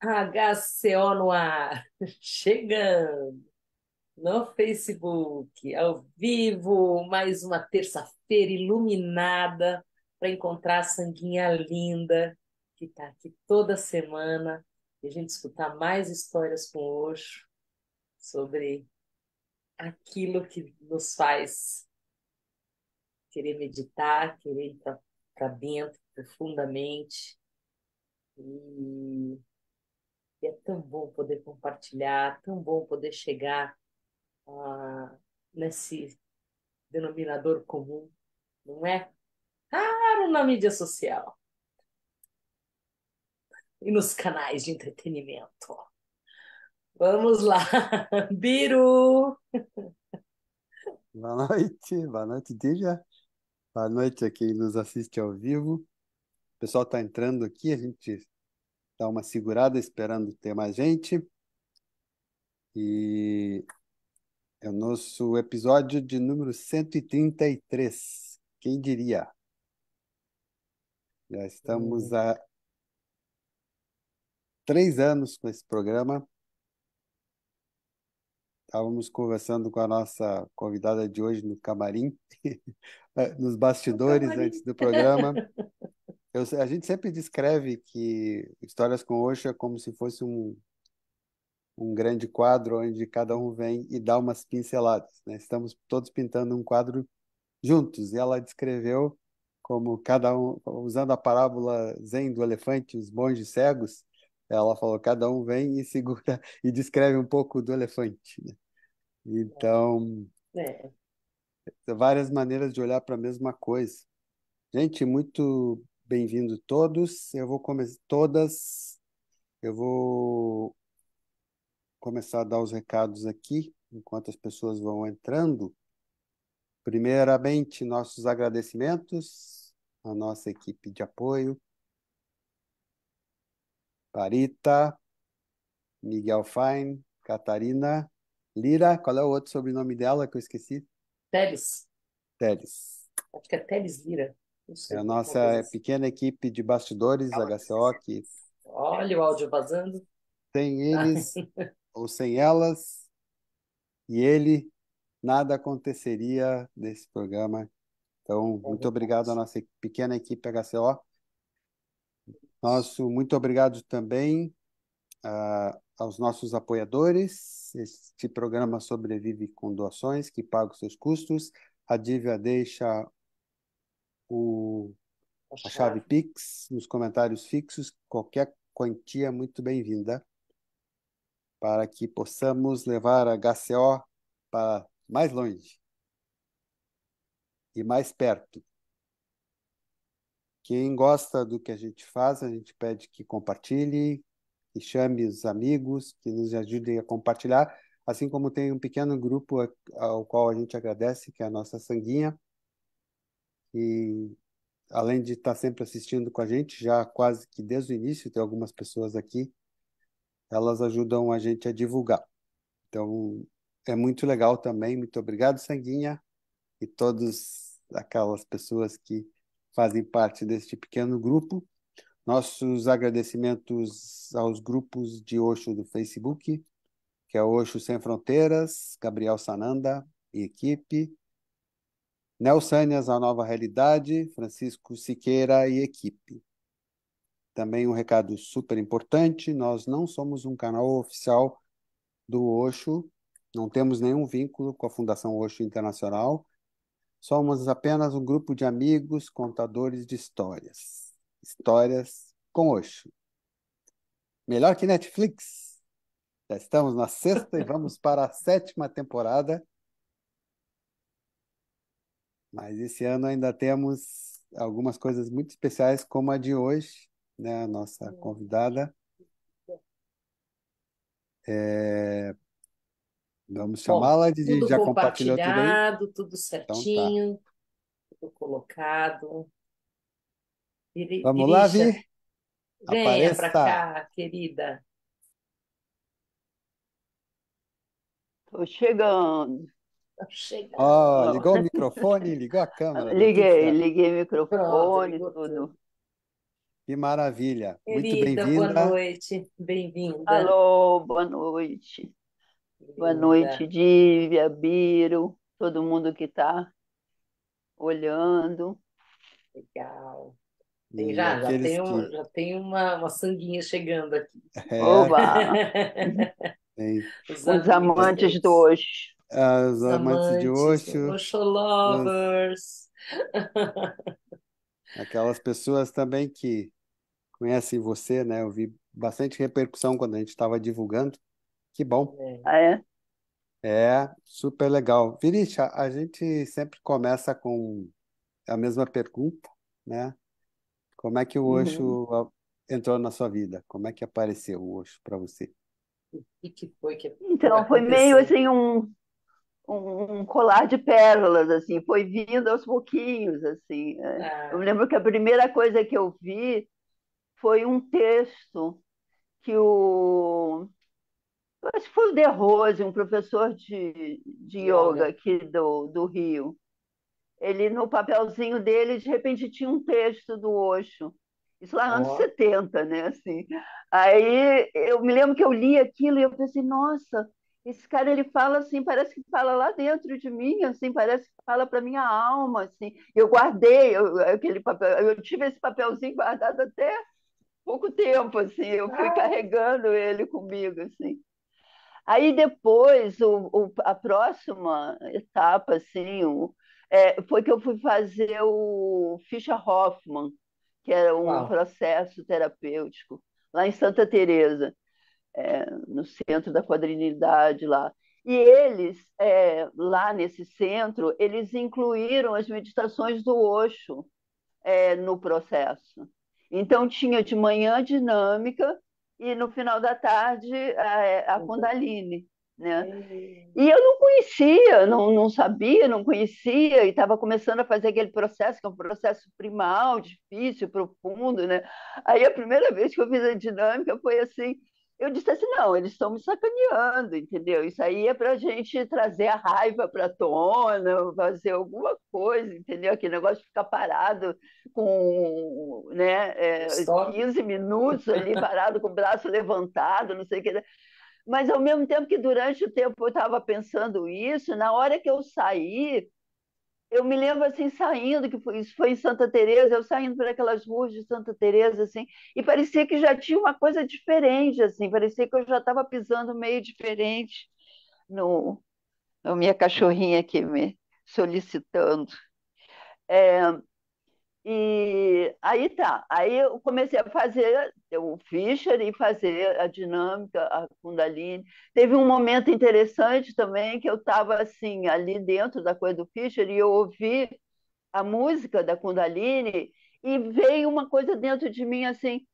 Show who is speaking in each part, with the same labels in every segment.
Speaker 1: HCO no ar, chegando no Facebook, ao vivo, mais uma terça-feira iluminada para encontrar a Sanguinha linda que está aqui toda semana e a gente escutar mais histórias com o Osho sobre aquilo que nos faz querer meditar, querer ir para dentro profundamente. E é tão bom poder compartilhar, tão bom poder chegar nesse denominador comum, não é? Claro, na mídia social e nos canais de entretenimento. Vamos lá, Biru!
Speaker 2: Boa noite, Dija. Boa noite a quem nos assiste ao vivo. O pessoal está entrando aqui, a gente dá uma segurada esperando ter mais gente. E é o nosso episódio de número 133. Quem diria? Já estamos há 3 anos com esse programa. Estávamos conversando com a nossa convidada de hoje no camarim, nos
Speaker 1: No
Speaker 2: bastidores
Speaker 1: camarim.
Speaker 2: antes do programa. A gente sempre descreve que Histórias com Osho é como se fosse um grande quadro onde cada um vem e dá umas pinceladas, né? Estamos todos pintando um quadro juntos, e ela descreveu como cada um, usando a parábola Zen do elefante, os monges cegos, ela falou, cada um vem e segura e descreve um pouco do elefante, né? Então,
Speaker 1: É.
Speaker 2: várias maneiras de olhar para a mesma coisa. Gente, muito bem-vindo todos. Eu vou começar a dar os recados aqui, enquanto as pessoas vão entrando. Primeiramente, nossos agradecimentos à nossa equipe de apoio, Parita, Miguel Fine, Catarina, Lira, qual é o outro sobrenome dela que eu esqueci?
Speaker 1: Teles,
Speaker 2: Teles.
Speaker 1: acho que é Teles Lira, não
Speaker 2: É a
Speaker 1: sei, alguma coisa
Speaker 2: nossa
Speaker 1: assim.
Speaker 2: pequena equipe de bastidores, HCO, que
Speaker 1: Olha o áudio vazando.
Speaker 2: sem eles ou sem elas e ele, nada aconteceria nesse programa. Então,
Speaker 1: É
Speaker 2: muito obrigado à
Speaker 1: verdade.
Speaker 2: nossa pequena equipe HCO. Muito obrigado também aos nossos apoiadores. Este programa sobrevive com doações que pagam seus custos. A Dívia deixa o,
Speaker 1: A
Speaker 2: a chave
Speaker 1: chave.
Speaker 2: Pix nos comentários fixos. Qualquer quantia é muito bem-vinda para que possamos levar a HCO para mais longe e mais perto. Quem gosta do que a gente faz, a gente pede que compartilhe, que chame os amigos, que nos ajudem a compartilhar, assim como tem um pequeno grupo ao qual a gente agradece, que é a nossa Sanguinha, e além de estar sempre assistindo com a gente, já quase que desde o início, tem algumas pessoas aqui, elas ajudam a gente a divulgar. Então, é muito legal também. Muito obrigado, Sanguinha, e todas aquelas pessoas que fazem parte deste pequeno grupo. Nossos agradecimentos aos grupos de Osho do Facebook, que é Osho Sem Fronteiras, Gabriel Sananda e equipe, Nelsânias, A Nova Realidade, Francisco Siqueira e equipe. Também um recado super importante, nós não somos um canal oficial do Osho, não temos nenhum vínculo com a Fundação Osho Internacional, somos apenas um grupo de amigos contadores de histórias. Histórias com Osho. Melhor que Netflix. Já estamos na sexta e vamos para a sétima temporada, mas esse ano ainda temos algumas coisas muito especiais, como a de hoje, né? A nossa convidada. Vamos
Speaker 1: Bom,
Speaker 2: chamá-la
Speaker 1: tudo
Speaker 2: já compartilhou tudo aí?
Speaker 1: compartilhado, tudo
Speaker 2: Então tá.
Speaker 1: certinho, tudo colocado.
Speaker 2: Vamos lá,
Speaker 1: Irisha,
Speaker 2: Vi?
Speaker 1: venha para
Speaker 2: Apareça!
Speaker 1: cá, querida.
Speaker 3: Tô chegando.
Speaker 1: Tá
Speaker 2: Ó,
Speaker 1: chegando.
Speaker 2: ligou o microfone, ligou a câmera, deu tudo
Speaker 3: Liguei,
Speaker 2: certo.
Speaker 3: liguei o
Speaker 1: Pronto,
Speaker 3: microfone,
Speaker 1: ligou tudo.
Speaker 3: tudo.
Speaker 2: Que maravilha. Muito
Speaker 1: Querida, boa
Speaker 2: bem-vinda.
Speaker 1: noite. Bem-vinda.
Speaker 3: Alô, boa noite. Boa noite,
Speaker 1: Linda.
Speaker 3: Dívia, Biro, todo mundo que está olhando.
Speaker 1: Legal. Tem,
Speaker 2: E
Speaker 1: já
Speaker 2: aqueles
Speaker 1: tem,
Speaker 2: que.
Speaker 1: já tem uma sanguinha chegando aqui.
Speaker 2: É,
Speaker 3: Oba!
Speaker 2: tem
Speaker 1: Os
Speaker 3: Os
Speaker 1: amigos
Speaker 3: amantes do
Speaker 1: todos.
Speaker 3: Oxo.
Speaker 2: os
Speaker 1: Os
Speaker 2: amantes de
Speaker 1: amantes,
Speaker 2: Osho,
Speaker 1: Osho
Speaker 2: os-
Speaker 1: lovers.
Speaker 2: aquelas pessoas também que conhecem você, né? Eu vi bastante repercussão quando a gente estava divulgando. Que bom.
Speaker 1: É,
Speaker 3: Ah, é?
Speaker 2: É, super legal. Virícia, a gente sempre começa com a mesma pergunta, né? Como é que o
Speaker 3: Uhum.
Speaker 2: Osho entrou na sua vida? Como é que apareceu o Osho para você?
Speaker 1: e que foi que
Speaker 3: Então, foi meio
Speaker 1: aconteceu?
Speaker 3: assim um colar de pérolas, assim, foi vindo aos pouquinhos, assim. Eu me
Speaker 1: Ah,
Speaker 3: lembro que a primeira coisa que eu vi foi um texto que eu acho que foi o De Rose, um professor de yoga
Speaker 1: yoga.
Speaker 3: aqui do Rio. Ele, no papelzinho dele, de repente tinha um texto do Osho. Isso lá nos anos
Speaker 1: Ó,
Speaker 3: 70, né? Assim. Aí eu me lembro que eu li aquilo e eu pensei, nossa, esse cara ele fala assim, parece que fala lá dentro de mim, assim, parece que fala para minha alma, assim. Eu guardei aquele papel, eu tive esse papelzinho guardado até pouco tempo, assim. Eu fui
Speaker 1: ah,
Speaker 3: carregando ele comigo, assim. Aí depois, a próxima etapa, assim, foi que eu fui fazer o Fischer Hoffman, que era um
Speaker 1: uau.
Speaker 3: processo terapêutico, lá em Santa Teresa, no centro da quadrinidade lá. E eles, lá nesse centro, eles incluíram as meditações do Osho, no processo. Então, tinha de manhã dinâmica e no final da tarde a
Speaker 1: Então,
Speaker 3: Kundalini, né?
Speaker 1: é,
Speaker 3: E eu não conhecia, não sabia, não conhecia, e estava começando a fazer aquele processo, que é um processo primal, difícil, profundo, né? Aí a primeira vez que eu fiz a dinâmica foi assim, eu disse assim, não, eles estão me sacaneando, entendeu? Isso aí é para a gente trazer a raiva para a tona, fazer alguma coisa, entendeu? Aquele negócio de ficar parado com, né,
Speaker 1: stop.
Speaker 3: 15 minutos ali, parado com o braço levantado, não sei o que. Mas ao mesmo tempo que durante o tempo eu estava pensando isso, na hora que eu saí, eu me lembro assim saindo, isso foi em Santa Teresa, eu saindo por aquelas ruas de Santa Teresa assim, e parecia que já tinha uma coisa diferente assim, parecia que eu já estava pisando meio diferente no a minha cachorrinha aqui me solicitando. É, e aí tá, aí eu comecei a fazer o Fischer e fazer a dinâmica, a Kundalini. Teve um momento interessante também que eu estava assim ali dentro da coisa do Fischer e eu ouvi a música da Kundalini e veio uma coisa dentro de mim assim,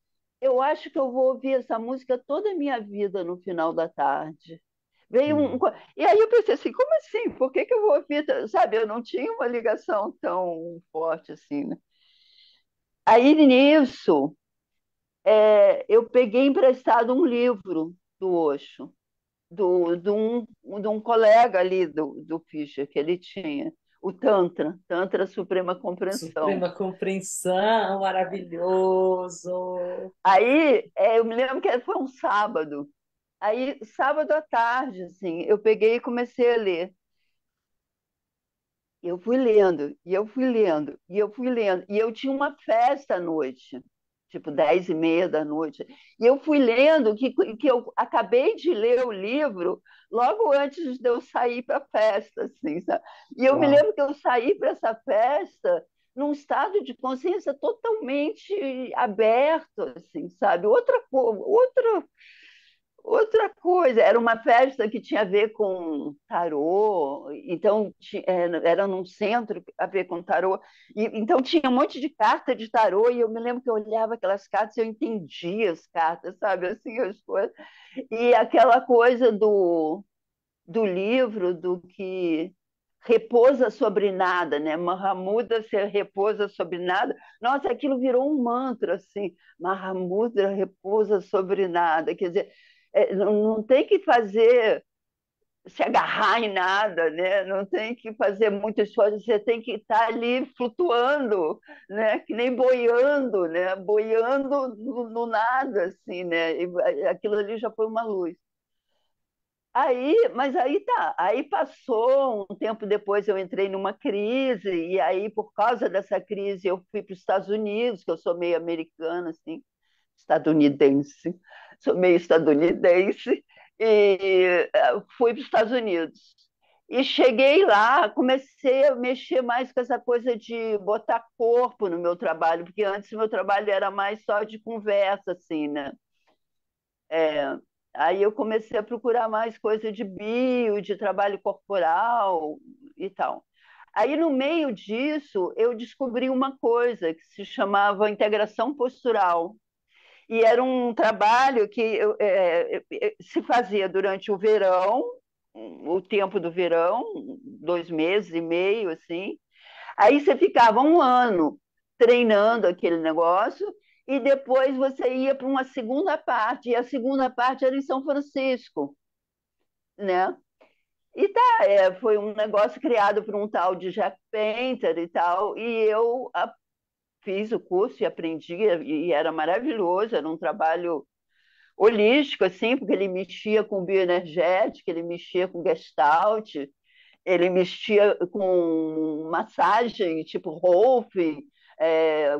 Speaker 3: eu acho que eu vou ouvir essa música toda a minha vida no final da tarde. Veio
Speaker 2: Hum.
Speaker 3: e aí eu pensei assim, como assim? Por que eu vou ouvir? Sabe, eu não tinha uma ligação tão forte assim, né? Aí nisso, eu peguei emprestado um livro do Osho, de um colega ali do Fischer, que ele tinha, o Tantra Suprema Compreensão.
Speaker 1: Suprema compreensão, maravilhoso.
Speaker 3: Aí eu me lembro que foi um sábado. Aí, sábado à tarde, assim, eu peguei e comecei a ler. Eu fui lendo, e eu fui lendo, e eu fui lendo. E eu tinha uma festa à noite, tipo 10:30 da noite. E eu fui lendo que eu acabei de ler o livro logo antes de eu sair para a festa, assim, sabe? E eu me
Speaker 1: Uau.
Speaker 3: lembro que eu saí para essa festa num estado de consciência totalmente aberto, assim, sabe? Outra coisa, era uma festa que tinha a ver com tarô, então era num centro a ver com tarô, então tinha um monte de carta de tarô, e eu me lembro que eu olhava aquelas cartas e eu entendia as cartas, sabe, assim, as coisas. E aquela coisa do livro, do que repousa sobre nada, né? Mahamudra se repousa sobre nada. Nossa, aquilo virou um mantra, assim. Mahamudra repousa sobre nada. Quer dizer, não tem que fazer se agarrar em nada, né? Não tem que fazer muitas coisas, você tem que estar ali flutuando, né? Que nem boiando, né? Boiando no nada, assim, né? E aquilo ali já foi uma luz. Mas aí tá, aí passou um tempo depois eu entrei numa crise e aí por causa dessa crise eu fui para os Estados Unidos, que eu sou meio americana assim, estadunidense, sou meio estadunidense e fui para os Estados Unidos. E cheguei lá, comecei a mexer mais com essa coisa de botar corpo no meu trabalho, porque antes o meu trabalho era mais só de conversa, assim, né? É, aí eu comecei a procurar mais coisa de bio, de trabalho corporal e tal. Aí, no meio disso, eu descobri uma coisa que se chamava integração postural. E era um trabalho que se fazia durante o verão, o tempo do verão, 2 meses e meio, assim. Aí você ficava um ano treinando aquele negócio e depois você ia para uma segunda parte, e a segunda parte era em São Francisco, né? E tá, foi um negócio criado por um tal de Jack Painter e tal, e eu fiz o curso e aprendi, e era maravilhoso, era um trabalho holístico, assim, porque ele mexia com bioenergética, ele mexia com gestalt, ele mexia com massagem, tipo Rolf,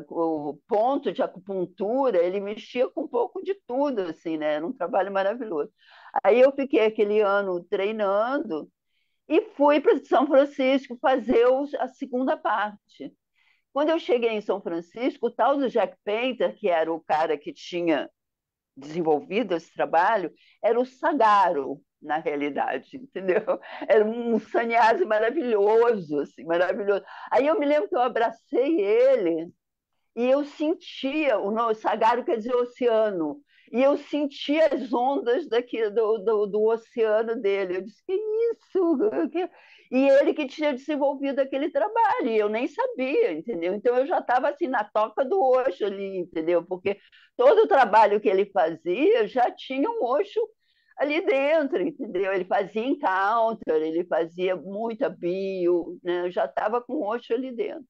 Speaker 3: o ponto de acupuntura, ele mexia com um pouco de tudo, assim, né? Era um trabalho maravilhoso. Aí eu fiquei aquele ano treinando e fui para São Francisco fazer a segunda parte. Quando eu cheguei em São Francisco, o tal do Jack Painter, que era o cara que tinha desenvolvido esse trabalho, era o Sagaro, na realidade, entendeu? Era um sannyasi maravilhoso, assim, maravilhoso. Aí eu me lembro que eu abracei ele e eu sentia, o nome Sagaro quer dizer oceano, e eu sentia as ondas daqui do oceano dele. Eu disse, que isso? E ele que tinha desenvolvido aquele trabalho, e eu nem sabia, entendeu? Então eu já estava assim na toca do Osho ali, entendeu? Porque todo o trabalho que ele fazia já tinha um Osho ali dentro, entendeu? Ele fazia encounter, ele fazia muita bio, né? Eu já estava com o Osho ali dentro.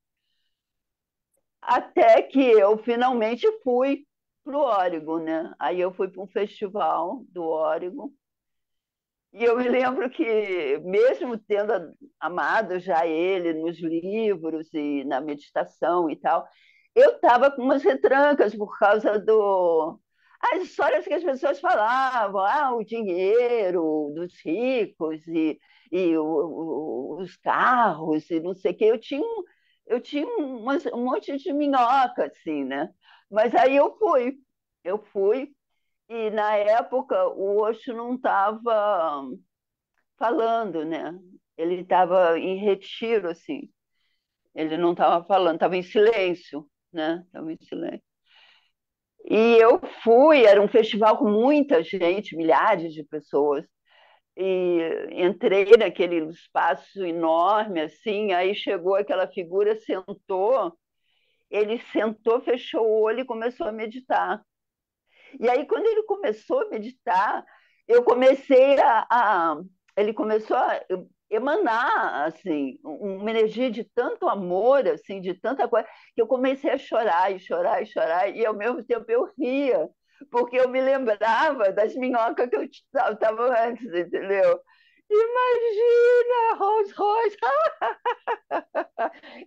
Speaker 3: Até que eu finalmente fui para o Oregon, né? Aí eu fui para um festival do Oregon. E eu me lembro que, mesmo tendo amado já ele nos livros e na meditação e tal, eu estava com umas retrancas por causa as histórias que as pessoas falavam, o dinheiro dos ricos e os carros e não sei o quê. Eu tinha um monte de minhoca, assim, né? Mas aí eu fui, e na época o Osho não estava falando, né? Ele estava em retiro, assim. Ele não estava falando, estava em silêncio, né? Estava em silêncio. E eu fui, era um festival com muita gente, milhares de pessoas. E entrei naquele espaço enorme, assim, aí chegou aquela figura, sentou, ele sentou, fechou o olho e começou a meditar. E aí, quando ele começou a meditar, eu comecei ele começou a emanar assim uma energia de tanto amor, assim, de tanta coisa, que eu comecei a chorar e chorar e chorar, e ao mesmo tempo eu ria, porque eu me lembrava das minhocas que eu estava antes, entendeu? Imagina, Rolls Royce,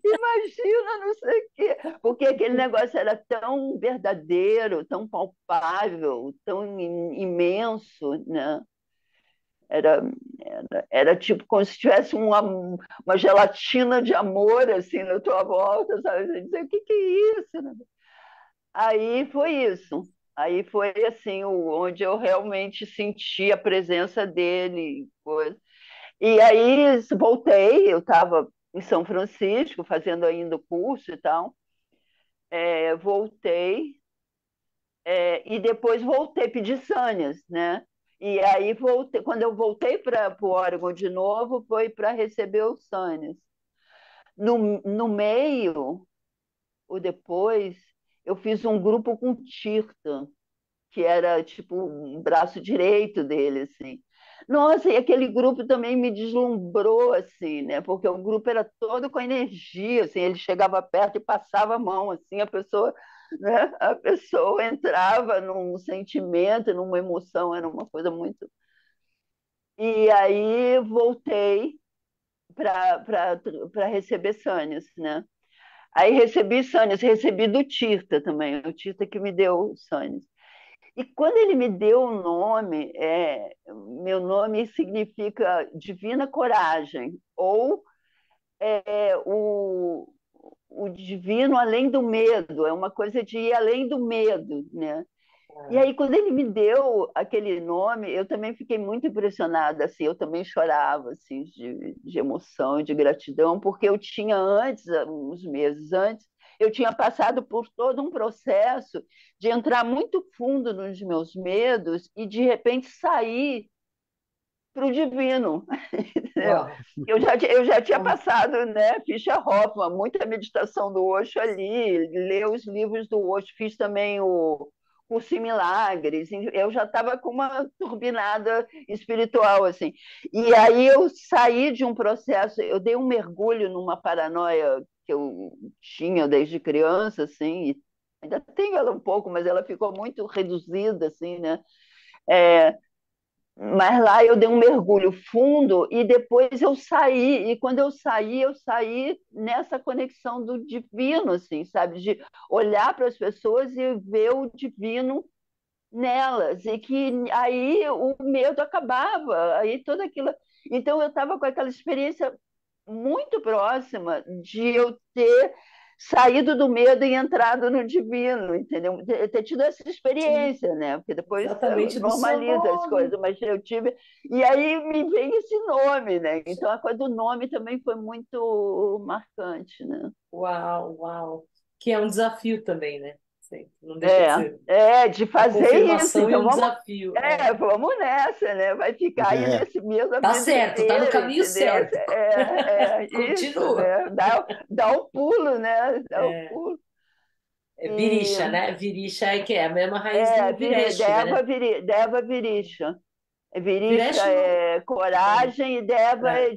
Speaker 3: imagina, não sei o quê. Porque aquele negócio era tão verdadeiro, tão palpável, tão imenso, né? Era tipo como se tivesse uma gelatina de amor assim na tua volta, sabe? Você dizia, o que que é isso, né? Aí foi isso. Aí foi assim, onde eu realmente senti a presença dele. Coisa. E aí voltei, eu estava em São Francisco fazendo ainda o curso e tal. Voltei, e depois voltei, pedi Sânias, né? E aí voltei, quando eu voltei para o Oregon de novo, foi para receber o Sânias. No meio, ou depois, eu fiz um grupo com o Tirta, que era tipo um braço direito dele, assim. Nossa, e aquele grupo também me deslumbrou, assim, né? Porque o grupo era todo com energia, assim, ele chegava perto e passava a mão, assim, a pessoa, né? A pessoa entrava num sentimento, numa emoção, era uma coisa muito. E aí voltei para receber Sânias, né? Aí recebi Sânias, recebi do Tirta também, o Tirta que me deu Sânias. E quando ele me deu o nome, meu nome significa Divina Coragem, ou o divino além do medo, é uma coisa de ir além do medo, né? E
Speaker 1: Ah,
Speaker 3: aí, quando ele me deu aquele nome, eu também fiquei muito impressionada, assim, eu também chorava, assim, de emoção e de gratidão, porque eu tinha antes, uns meses antes, eu tinha passado por todo um processo de entrar muito fundo nos meus medos e, de repente, sair para o divino, entendeu?
Speaker 1: uau!
Speaker 3: Eu já tinha passado, né? Ficha Hoffman, muita meditação do Osho ali, ler os livros do Osho, fiz também o Curso em Milagres, eu já estava com uma turbinada espiritual, assim. E aí eu saí de um processo, eu dei um mergulho numa paranoia que eu tinha desde criança, assim, e ainda tenho ela um pouco, mas ela ficou muito reduzida, assim, né? É, mas lá eu dei um mergulho fundo e depois eu saí. E quando eu saí nessa conexão do divino, assim, sabe? De olhar para as pessoas e ver o divino nelas. E que aí o medo acabava, aí toda aquilo. Então eu estava com aquela experiência muito próxima de eu ter saído do medo e entrado no divino, entendeu? Ter tido essa
Speaker 1: Sim,
Speaker 3: experiência, né? Porque depois
Speaker 1: exatamente do seu
Speaker 3: normaliza as
Speaker 1: nome.
Speaker 3: coisas, mas eu tive. E aí me vem esse nome, né? Então a coisa do nome também foi muito marcante, né?
Speaker 1: Uau, uau. Que é um desafio também, né? Sim, não deixa de ser
Speaker 3: De
Speaker 1: uma
Speaker 3: fazer isso.
Speaker 1: confirmação e
Speaker 3: Então
Speaker 1: um desafio. É.
Speaker 3: vamos nessa, né? Vai ficar aí
Speaker 2: É,
Speaker 3: nesse mesmo a
Speaker 1: Tá
Speaker 3: vida
Speaker 1: certo, tá no
Speaker 3: inteira,
Speaker 1: caminho
Speaker 3: entendeu?
Speaker 1: certo.
Speaker 3: Isso,
Speaker 1: Continua.
Speaker 3: né? Dá um pulo, né? Dá um
Speaker 1: É,
Speaker 3: pulo.
Speaker 1: é Virisha,
Speaker 3: E
Speaker 1: né? Virisha é que é a mesma raiz do Vireshva, né?
Speaker 3: Deva Virisha. Virisha
Speaker 1: Vireshva não.
Speaker 3: é
Speaker 1: É,
Speaker 3: coragem e Deva
Speaker 1: é,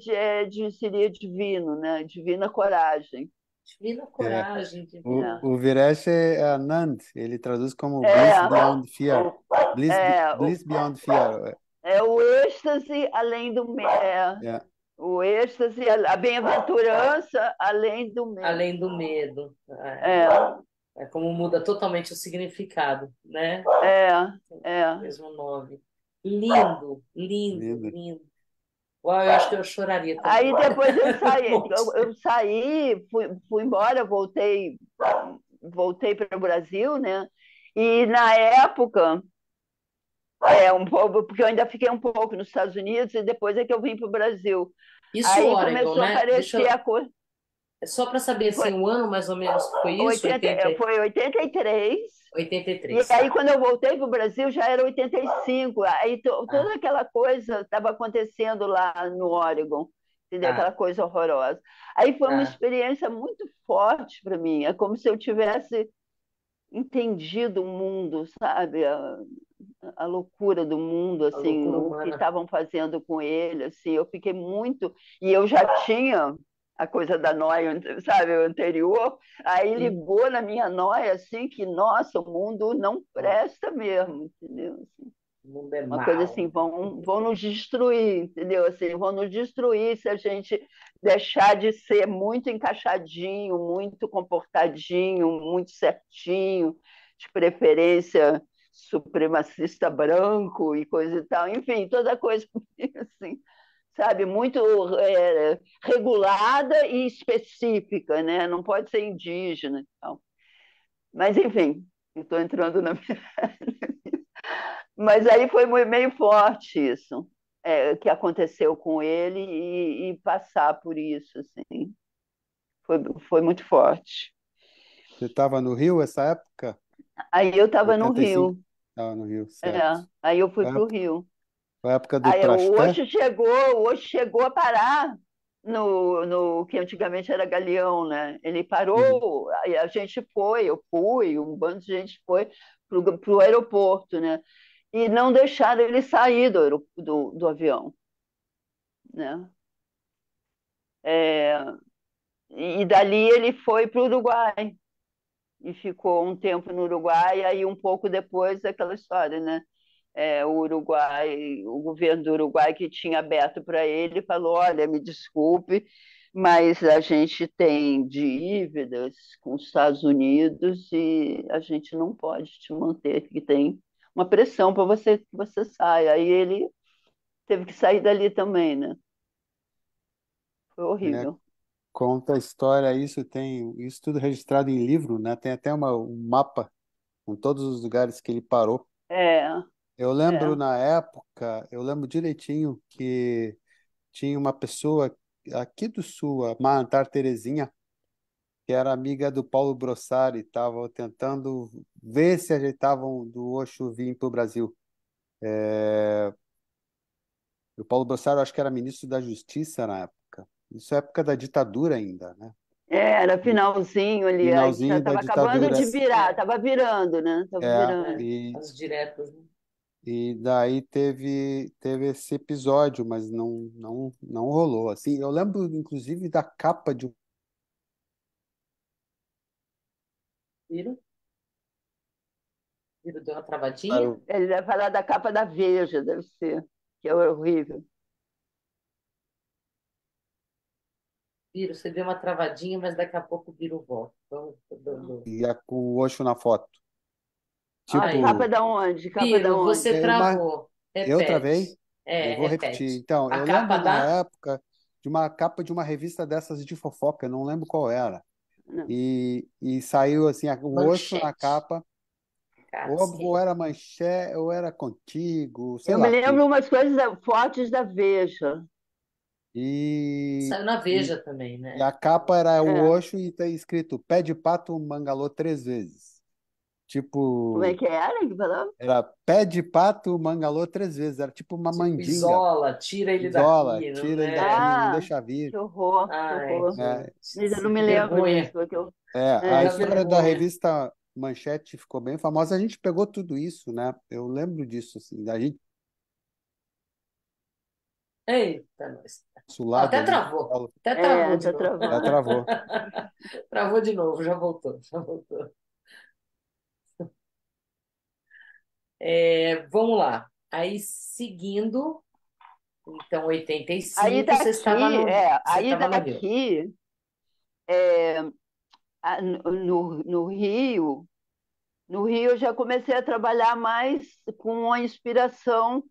Speaker 3: seria divino, né? Divina coragem.
Speaker 1: divina
Speaker 2: é.
Speaker 1: coragem, divina.
Speaker 3: É,
Speaker 2: O Viresh é Anand, ele traduz como Bliss
Speaker 3: é,
Speaker 2: Beyond Fear.
Speaker 3: o, o,
Speaker 2: Bliss Beyond Fear.
Speaker 3: é o êxtase além do medo.
Speaker 2: É,
Speaker 3: O êxtase, a bem-aventurança além do medo.
Speaker 1: Além do medo.
Speaker 3: É,
Speaker 1: É como muda totalmente o significado, né?
Speaker 3: é, é.
Speaker 1: Mesmo nome. Lindo, lindo,
Speaker 2: lindo.
Speaker 1: lindo. Uau, eu acho que eu choraria também.
Speaker 3: Aí depois eu
Speaker 1: Um
Speaker 3: saí,
Speaker 1: monte.
Speaker 3: eu saí, fui embora, voltei para o Brasil, né? E na época, um pouco, porque eu ainda fiquei um pouco nos Estados Unidos e depois é que eu vim para o Brasil.
Speaker 1: Isso,
Speaker 3: Aí
Speaker 1: Oregon,
Speaker 3: começou a
Speaker 1: né?
Speaker 3: aparecer a coisa.
Speaker 1: É só para saber
Speaker 3: Foi,
Speaker 1: assim, o ano mais ou menos que foi isso?
Speaker 3: 80, foi 83.
Speaker 1: 83,
Speaker 3: E aí,
Speaker 1: tá?
Speaker 3: quando eu voltei para o Brasil, já era 85. Aí
Speaker 1: Ah,
Speaker 3: toda aquela coisa estava acontecendo lá no Oregon, entendeu? Aquela
Speaker 1: tá,
Speaker 3: coisa horrorosa. Aí foi uma
Speaker 1: tá.
Speaker 3: experiência muito forte para mim. É como se eu tivesse entendido o mundo, sabe? A loucura do mundo,
Speaker 1: A
Speaker 3: assim,
Speaker 1: loucura
Speaker 3: o que
Speaker 1: humana.
Speaker 3: estavam fazendo com ele, assim. Eu fiquei muito... E eu já tinha a coisa da noia, sabe, o anterior, aí
Speaker 1: Sim.
Speaker 3: ligou na minha noia, assim, que, nossa, o mundo não
Speaker 1: Ó,
Speaker 3: presta mesmo, entendeu? Assim,
Speaker 1: o mundo é
Speaker 3: uma coisa
Speaker 1: mau.
Speaker 3: assim, vão nos destruir, entendeu? Assim, vão nos destruir se a gente deixar de ser muito encaixadinho, muito comportadinho, muito certinho, de preferência supremacista branco e coisa e tal, enfim, toda coisa assim, sabe, muito regulada e específica, né? Não pode ser indígena e tal. Mas, enfim, estou entrando na minha... Mas aí foi meio forte isso, que aconteceu com ele e passar por isso, assim, foi, foi muito forte.
Speaker 2: Você estava no Rio essa época?
Speaker 3: Aí eu estava no
Speaker 2: 85?
Speaker 3: Rio,
Speaker 2: Estava no Rio, certo.
Speaker 3: aí eu fui
Speaker 2: Foi a
Speaker 3: para o
Speaker 2: época,
Speaker 3: Rio.
Speaker 2: foi a época do
Speaker 3: Aí
Speaker 2: Trasté?
Speaker 3: O Osho chegou a parar no que antigamente era Galeão, né? Ele
Speaker 2: Uhum.
Speaker 3: parou, aí a gente foi, eu fui, um bando de gente foi para o aeroporto, né? e não deixaram ele sair do avião, né? É, e dali ele foi para o Uruguai e ficou um tempo no Uruguai, aí um pouco depois aquela história, né? O Uruguai, o governo do Uruguai que tinha aberto para ele falou: olha, me desculpe, mas a gente tem dívidas com os Estados Unidos e a gente não pode te manter, que tem uma pressão para você que você saia. Aí ele teve que sair dali também, né? Foi
Speaker 2: É,
Speaker 3: horrível.
Speaker 2: conta a história, isso tem isso tudo registrado em livro, né? Tem até um mapa com todos os lugares que ele parou.
Speaker 3: É,
Speaker 2: Eu
Speaker 3: é.
Speaker 2: lembro na época, eu lembro direitinho que tinha uma pessoa aqui do Sul, a Mantar Terezinha, que era amiga do Paulo Brossari, estava tentando ver se ajeitavam do Osho vir para o Brasil. O Paulo Brossari, eu acho que era ministro da Justiça na época. Isso é época da ditadura ainda, né?
Speaker 3: Era
Speaker 2: E
Speaker 3: finalzinho ali, aí já
Speaker 2: finalzinho da
Speaker 3: estava acabando de
Speaker 2: ditadura.
Speaker 3: virar, estava virando, né? Estava
Speaker 2: É,
Speaker 3: virando.
Speaker 1: As diretas, né?
Speaker 2: e daí teve esse episódio, mas não rolou. Assim, eu lembro, inclusive, da capa de um.
Speaker 1: Viram? Viram? Deu uma travadinha?
Speaker 3: Ele deve falar da capa da Veja, deve ser, que é horrível.
Speaker 1: Viram? Você deu uma travadinha, mas daqui a pouco vira o volta. Então, tô dando.
Speaker 2: E com o Osho na foto.
Speaker 1: Ai,
Speaker 3: Capa
Speaker 2: Tipo,
Speaker 3: da onde? Capa da
Speaker 1: Piro,
Speaker 3: onde?
Speaker 1: você travou.
Speaker 2: eu travei,
Speaker 1: Repete.
Speaker 2: eu vou repetir.
Speaker 1: Repete.
Speaker 2: Então,
Speaker 1: A
Speaker 2: eu
Speaker 1: capa
Speaker 2: lembro na
Speaker 1: da?
Speaker 2: época de uma capa de uma revista dessas de fofoca, eu não lembro qual era.
Speaker 3: Não.
Speaker 2: E saiu assim, o Osho na
Speaker 1: Manchete.
Speaker 2: capa, ou
Speaker 1: Cacete.
Speaker 2: era Manchete, ou era Contigo, sei
Speaker 3: Eu me
Speaker 2: lá.
Speaker 3: lembro umas coisas fortes da Veja.
Speaker 2: E,
Speaker 1: Saiu na
Speaker 2: e,
Speaker 1: Veja também,
Speaker 2: e
Speaker 1: né?
Speaker 2: a capa era o
Speaker 3: É.
Speaker 2: Osho e tá escrito Pé de Pato Mangalô 3 vezes.
Speaker 3: Como é
Speaker 2: Tipo,
Speaker 3: que era que falava?
Speaker 2: era Pé de Pato Mangalô 3 vezes. Era tipo uma
Speaker 1: Tipo,
Speaker 2: mandinga.
Speaker 1: isola, tira ele
Speaker 2: Isola,
Speaker 1: daqui, não
Speaker 2: tira ele
Speaker 1: é?
Speaker 2: daqui, não
Speaker 3: Ah,
Speaker 2: deixa vir.
Speaker 3: que horror, que
Speaker 1: Ai,
Speaker 3: horror.
Speaker 1: gente,
Speaker 3: Mas eu não me
Speaker 1: que
Speaker 3: lembro disso,
Speaker 1: vergonha.
Speaker 3: porque eu.
Speaker 2: A
Speaker 1: Uma
Speaker 3: É,
Speaker 2: história da
Speaker 1: vergonha.
Speaker 2: revista Manchete ficou bem famosa. A gente pegou tudo isso, né? Eu lembro disso, assim, a gente,
Speaker 1: Eita, nós.
Speaker 2: nosso
Speaker 1: Ó,
Speaker 2: lado
Speaker 1: até
Speaker 2: ali,
Speaker 1: travou.
Speaker 2: Paulo,
Speaker 1: Até travou de
Speaker 3: tá
Speaker 1: novo.
Speaker 2: já
Speaker 3: travando.
Speaker 2: travou.
Speaker 1: Travou de novo, já voltou, já voltou. Vamos lá. Aí, seguindo, então, oitenta e
Speaker 3: Aí
Speaker 1: cinco
Speaker 3: daqui,
Speaker 1: você estava no Rio.
Speaker 3: é, no Rio, no Rio eu já comecei a trabalhar mais com a inspiração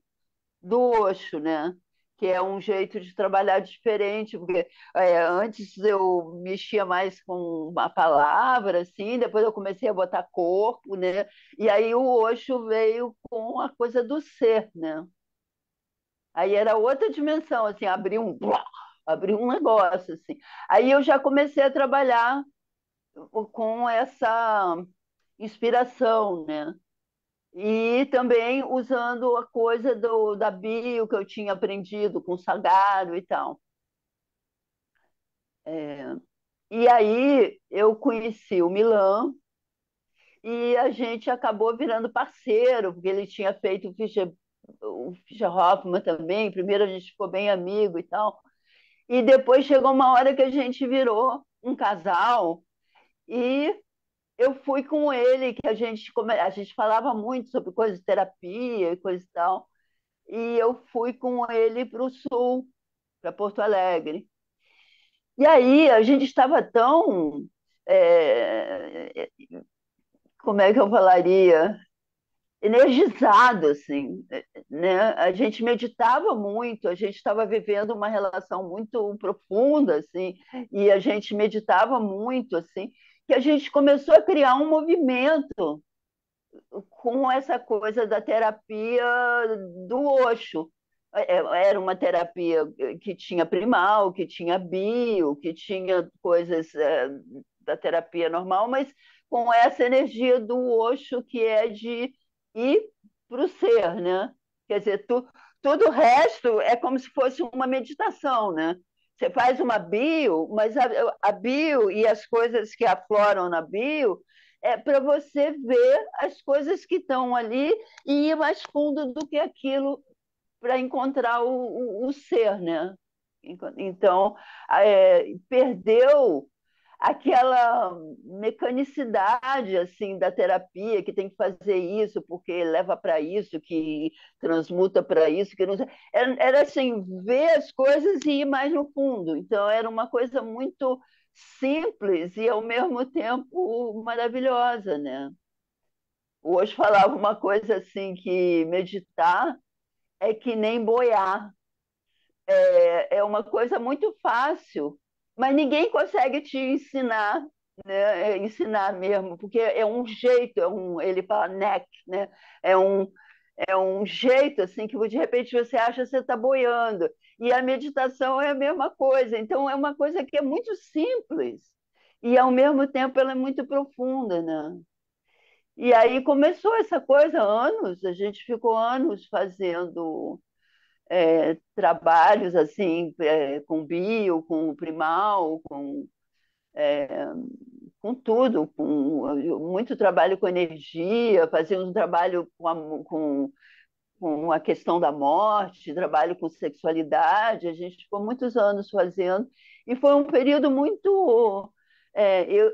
Speaker 3: do Osho, né? Que é um jeito de trabalhar diferente, porque antes eu mexia mais com uma palavra, assim, depois eu comecei a botar corpo, né? E aí o Osho veio com a coisa do ser, né? Aí era outra dimensão, assim, abriu um negócio, assim. Aí eu já comecei a trabalhar com essa inspiração, né? E também usando a coisa da bio que eu tinha aprendido com o Sagrado e tal. E aí eu conheci o Milan e a gente acabou virando parceiro, porque ele tinha feito o Fischer Hoffman também. Primeiro a gente ficou bem amigo e tal. E depois chegou uma hora que a gente virou um casal e eu fui com ele, que a gente falava muito sobre coisas de terapia e coisa e tal. E eu fui com ele para o sul, para Porto Alegre. E aí a gente estava tão, é, como é que eu falaria, energizado, assim, né? A gente meditava muito, a gente estava vivendo uma relação muito profunda, assim, e a gente meditava muito, assim, que a gente começou a criar um movimento com essa coisa da terapia do Osho. Era uma terapia que tinha primal, que tinha bio, que tinha coisas da terapia normal, mas com essa energia do Osho que é de ir para o ser, né? Quer dizer, tudo o resto é como se fosse uma meditação, né? Você faz uma bio, mas a bio e as coisas que afloram na bio é para você ver as coisas que estão ali e ir mais fundo do que aquilo para encontrar o ser, né? Então, perdeu aquela mecanicidade assim da terapia que tem que fazer isso porque leva para isso, que transmuta para isso, que não sei. Era assim, ver as coisas e ir mais no fundo. Então era uma coisa muito simples e ao mesmo tempo maravilhosa, né? Hoje falava uma coisa assim que meditar é que nem boiar, é uma coisa muito fácil, mas ninguém consegue te ensinar, né? Ensinar mesmo, porque é um jeito, ele fala neck, né? É um, é um jeito assim que de repente você acha que você está boiando. E a meditação é a mesma coisa. Então é uma coisa que é muito simples e ao mesmo tempo ela é muito profunda, né? E aí começou essa coisa, anos, a gente ficou anos fazendo trabalhos assim, com bio, com primal, com tudo, com muito trabalho com energia, fazia um trabalho com a questão da morte, trabalho com sexualidade, a gente ficou muitos anos fazendo, e foi um período muito.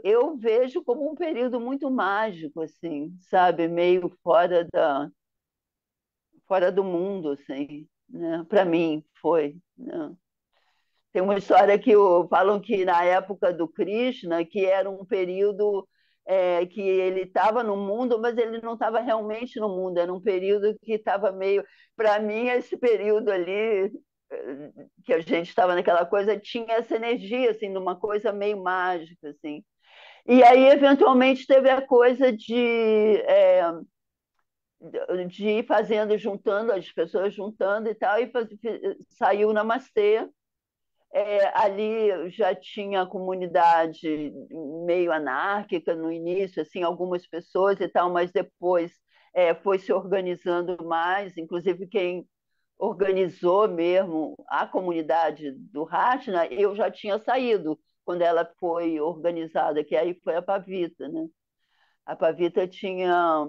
Speaker 3: Eu vejo como um período muito mágico, assim, sabe? Meio fora do mundo, assim, né? Para mim foi, né? Tem uma história que falam que na época do Krishna, que era um período que ele estava no mundo, mas ele não estava realmente no mundo, era um período que estava meio. Para mim, esse período ali, que a gente estava naquela coisa, tinha essa energia, assim, de uma coisa meio mágica, assim. E aí, eventualmente, teve a coisa de ir fazendo, juntando, as pessoas juntando e tal, e saiu o Namastê. Ali já tinha a comunidade meio anárquica no início, assim, algumas pessoas e tal, mas depois foi se organizando mais, inclusive quem organizou mesmo a comunidade do Rashna, eu já tinha saído quando ela foi organizada, que aí foi a Pavita, né? A Pavita tinha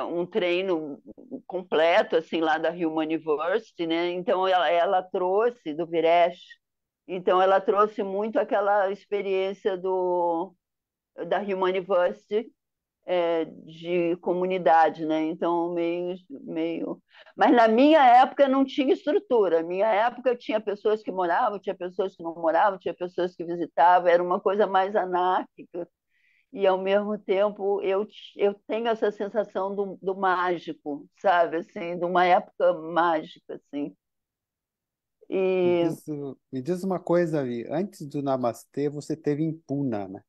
Speaker 3: um treino completo assim lá da Human University, né? Então ela trouxe do Viresh, então ela trouxe muito aquela experiência da Human University, de comunidade, né? Então meio, mas na minha época não tinha estrutura. Na minha época tinha pessoas que moravam, tinha pessoas que não moravam, tinha pessoas que visitavam, era uma coisa mais anárquica e ao mesmo tempo eu tenho essa sensação do mágico, sabe, assim, de uma época mágica, assim.
Speaker 2: Me
Speaker 3: E
Speaker 2: diz, me diz uma coisa, Vi. Antes do Namastê, você teve em Puna, né?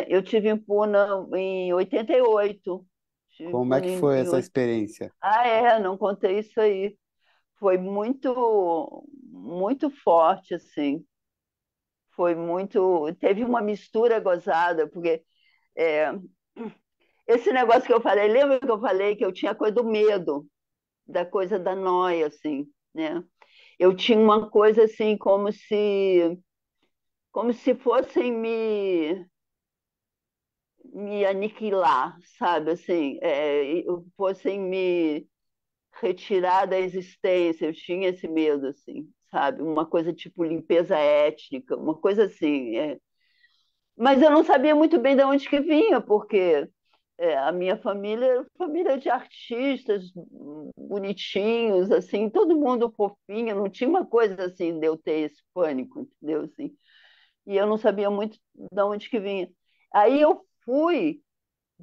Speaker 3: eu tive em Puna em 88. Tive em
Speaker 2: Como é
Speaker 3: Puna
Speaker 2: que foi
Speaker 3: em
Speaker 2: essa
Speaker 3: 8.
Speaker 2: experiência?
Speaker 3: Não contei isso aí. Foi muito forte, assim. Foi muito. Teve uma mistura gozada, porque é, esse negócio que eu falei, lembra que eu falei que eu tinha coisa do medo, da coisa da noia, assim, né? Eu tinha uma coisa assim, como se fossem me aniquilar, sabe? Assim, fossem me retirar da existência. Eu tinha esse medo, assim, sabe? Uma coisa tipo limpeza étnica, uma coisa assim. Mas eu não sabia muito bem de onde que vinha, porque a minha família era família de artistas bonitinhos, assim, todo mundo fofinho, não tinha uma coisa assim de eu ter esse pânico, entendeu? Assim, e eu não sabia muito de onde que vinha. Aí eu fui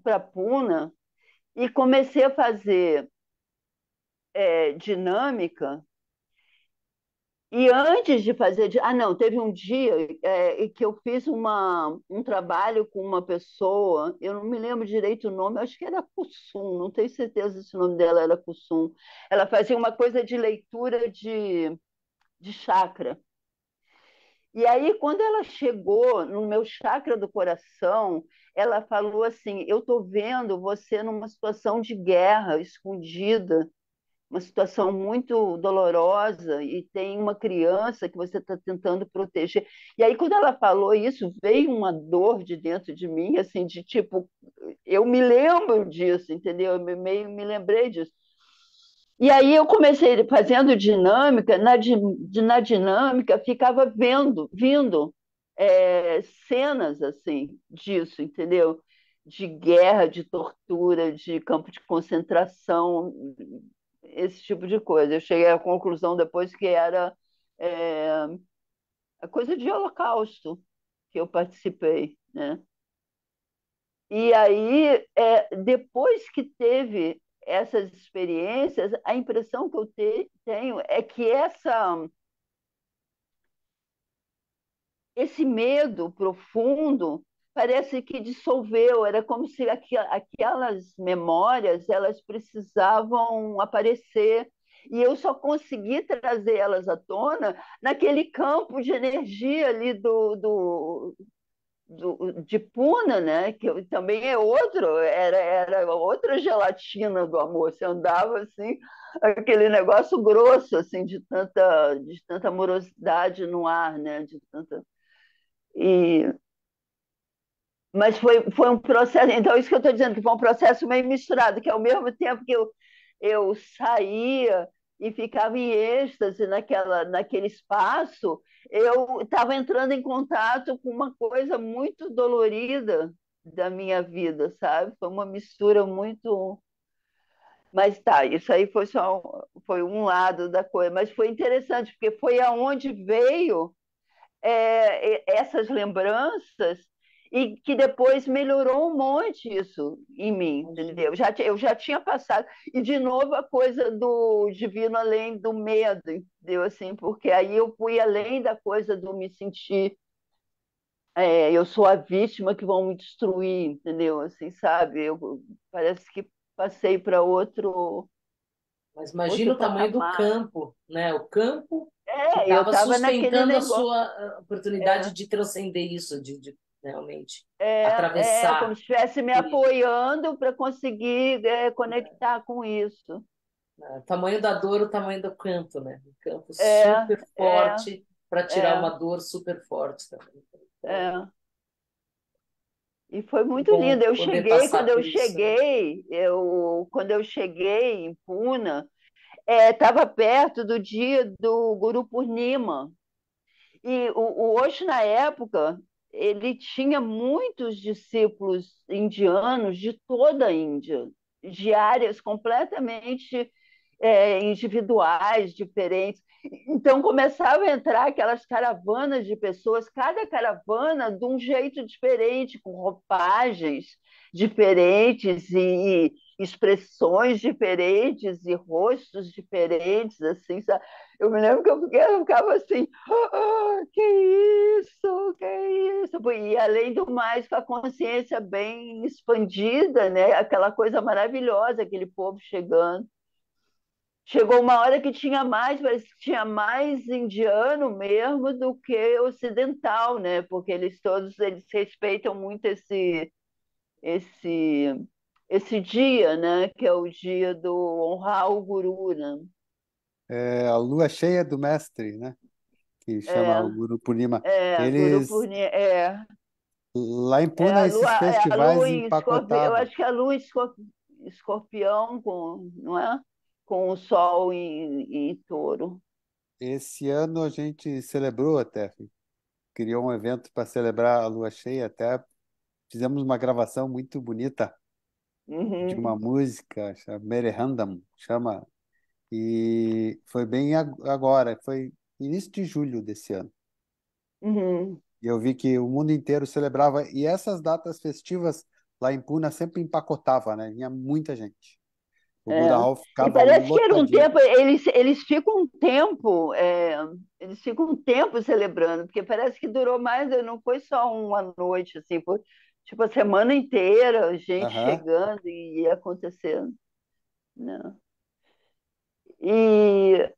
Speaker 3: para Puna e comecei a fazer dinâmica. E antes de fazer. Não, teve um dia que eu fiz um trabalho com uma pessoa, eu não me lembro direito o nome, acho que era Kusum, não tenho certeza se o nome dela era Kusum. Ela fazia uma coisa de leitura de chakra. E aí, quando ela chegou no meu chakra do coração, ela falou assim: Eu estou vendo você numa situação de guerra, escondida. uma situação muito dolorosa e tem uma criança que você está tentando proteger. E aí, quando ela falou isso, veio uma dor de dentro de mim, assim, de tipo, eu me lembro disso, entendeu? Me lembrei disso. E aí eu comecei fazendo dinâmica, na dinâmica ficava vindo cenas assim disso, entendeu? De guerra, de tortura, de campo de concentração, esse tipo de coisa. Eu cheguei à conclusão depois que era é, a coisa de Holocausto que eu participei, né? E aí, depois que teve essas experiências, a impressão que eu tenho é que esse medo profundo parece que dissolveu, era como se aquelas memórias elas precisavam aparecer e eu só consegui trazer elas à tona naquele campo de energia ali de Puna, né? Que também é era outra gelatina do amor. Você andava assim, aquele negócio grosso, assim, de tanta amorosidade no ar, né? De tanta. E, mas foi um processo, então isso que eu estou dizendo, que foi um processo meio misturado, que ao mesmo tempo que eu saía e ficava em êxtase naquele espaço, eu estava entrando em contato com uma coisa muito dolorida da minha vida, sabe? Foi uma mistura muito. Mas tá, isso aí foi um lado da coisa, mas foi interessante, porque foi aonde veio essas lembranças e que depois melhorou um monte isso em mim,
Speaker 1: Imagino.
Speaker 3: entendeu? Eu já tinha passado. E, de novo, a coisa do divino além do medo, entendeu? Assim, porque aí eu fui além da coisa do me sentir. Eu sou a vítima que vão me destruir, entendeu? Assim, sabe? Parece que passei para
Speaker 1: Mas
Speaker 3: outro
Speaker 1: imagina o tamanho do
Speaker 3: patamar.
Speaker 1: campo, né? O campo que
Speaker 3: Eu
Speaker 1: estava
Speaker 3: estava naquele
Speaker 1: sustentando a
Speaker 3: negócio.
Speaker 1: sua oportunidade
Speaker 3: É,
Speaker 1: de transcender isso, de realmente atravessar
Speaker 3: como se estivesse me
Speaker 1: por isso.
Speaker 3: apoiando para conseguir conectar com isso.
Speaker 1: Né? O tamanho da dor, o tamanho do campo, né? Um campo
Speaker 3: É,
Speaker 1: super
Speaker 3: é,
Speaker 1: forte para tirar uma
Speaker 3: é,
Speaker 1: dor super forte também. Então,
Speaker 3: é. E foi
Speaker 1: que
Speaker 3: muito
Speaker 1: bom
Speaker 3: lindo. Eu
Speaker 1: poder
Speaker 3: cheguei, quando
Speaker 1: passar
Speaker 3: eu
Speaker 1: por isso, né?
Speaker 3: cheguei, quando eu cheguei em Puna, estava perto do dia do Guru Purnima. E o Osho, na época, ele tinha muitos discípulos indianos de toda a Índia, de áreas completamente individuais, diferentes. Então começava a entrar aquelas caravanas de pessoas, cada caravana de um jeito diferente, com roupagens diferentes e expressões diferentes e rostos diferentes, assim, sabe? Eu me lembro que eu ficava assim, que isso, que isso? E além do mais, com a consciência bem expandida, né? Aquela coisa maravilhosa, aquele povo chegando. Chegou uma hora que tinha mais, parece que tinha mais indiano mesmo do que ocidental, né? Porque eles respeitam muito esse, esse dia, né? Que é o dia do honrar o guru, né?
Speaker 2: É a lua cheia do mestre, né? Que chama o
Speaker 3: É,
Speaker 2: Guru Purnima.
Speaker 3: Guru
Speaker 2: Eles,
Speaker 3: Purnima,
Speaker 2: lá em Puna, esses
Speaker 3: a lua
Speaker 2: festivais
Speaker 3: em escorpião, eu
Speaker 2: empacotavam.
Speaker 3: acho que é a lua em escorpião, não é? Com o sol em touro.
Speaker 2: Esse ano a gente celebrou até, criou um evento para celebrar a lua cheia, até fizemos uma gravação muito bonita de uma
Speaker 3: Uhum,
Speaker 2: música, chama Merehandam, chama, e foi bem agora, foi início de julho desse ano.
Speaker 3: uhum.
Speaker 2: E eu vi que o mundo inteiro celebrava, e essas datas festivas lá em Puna sempre empacotava, né? Vinha muita gente. O Buda
Speaker 3: É.
Speaker 2: Hall
Speaker 3: E
Speaker 2: ficava
Speaker 3: parece que era um
Speaker 2: lotadinho.
Speaker 3: tempo, eles ficam um tempo celebrando, porque parece que durou mais, não foi só uma noite, assim, foi tipo a semana inteira, gente
Speaker 2: Aham.
Speaker 3: chegando e acontecendo, né? E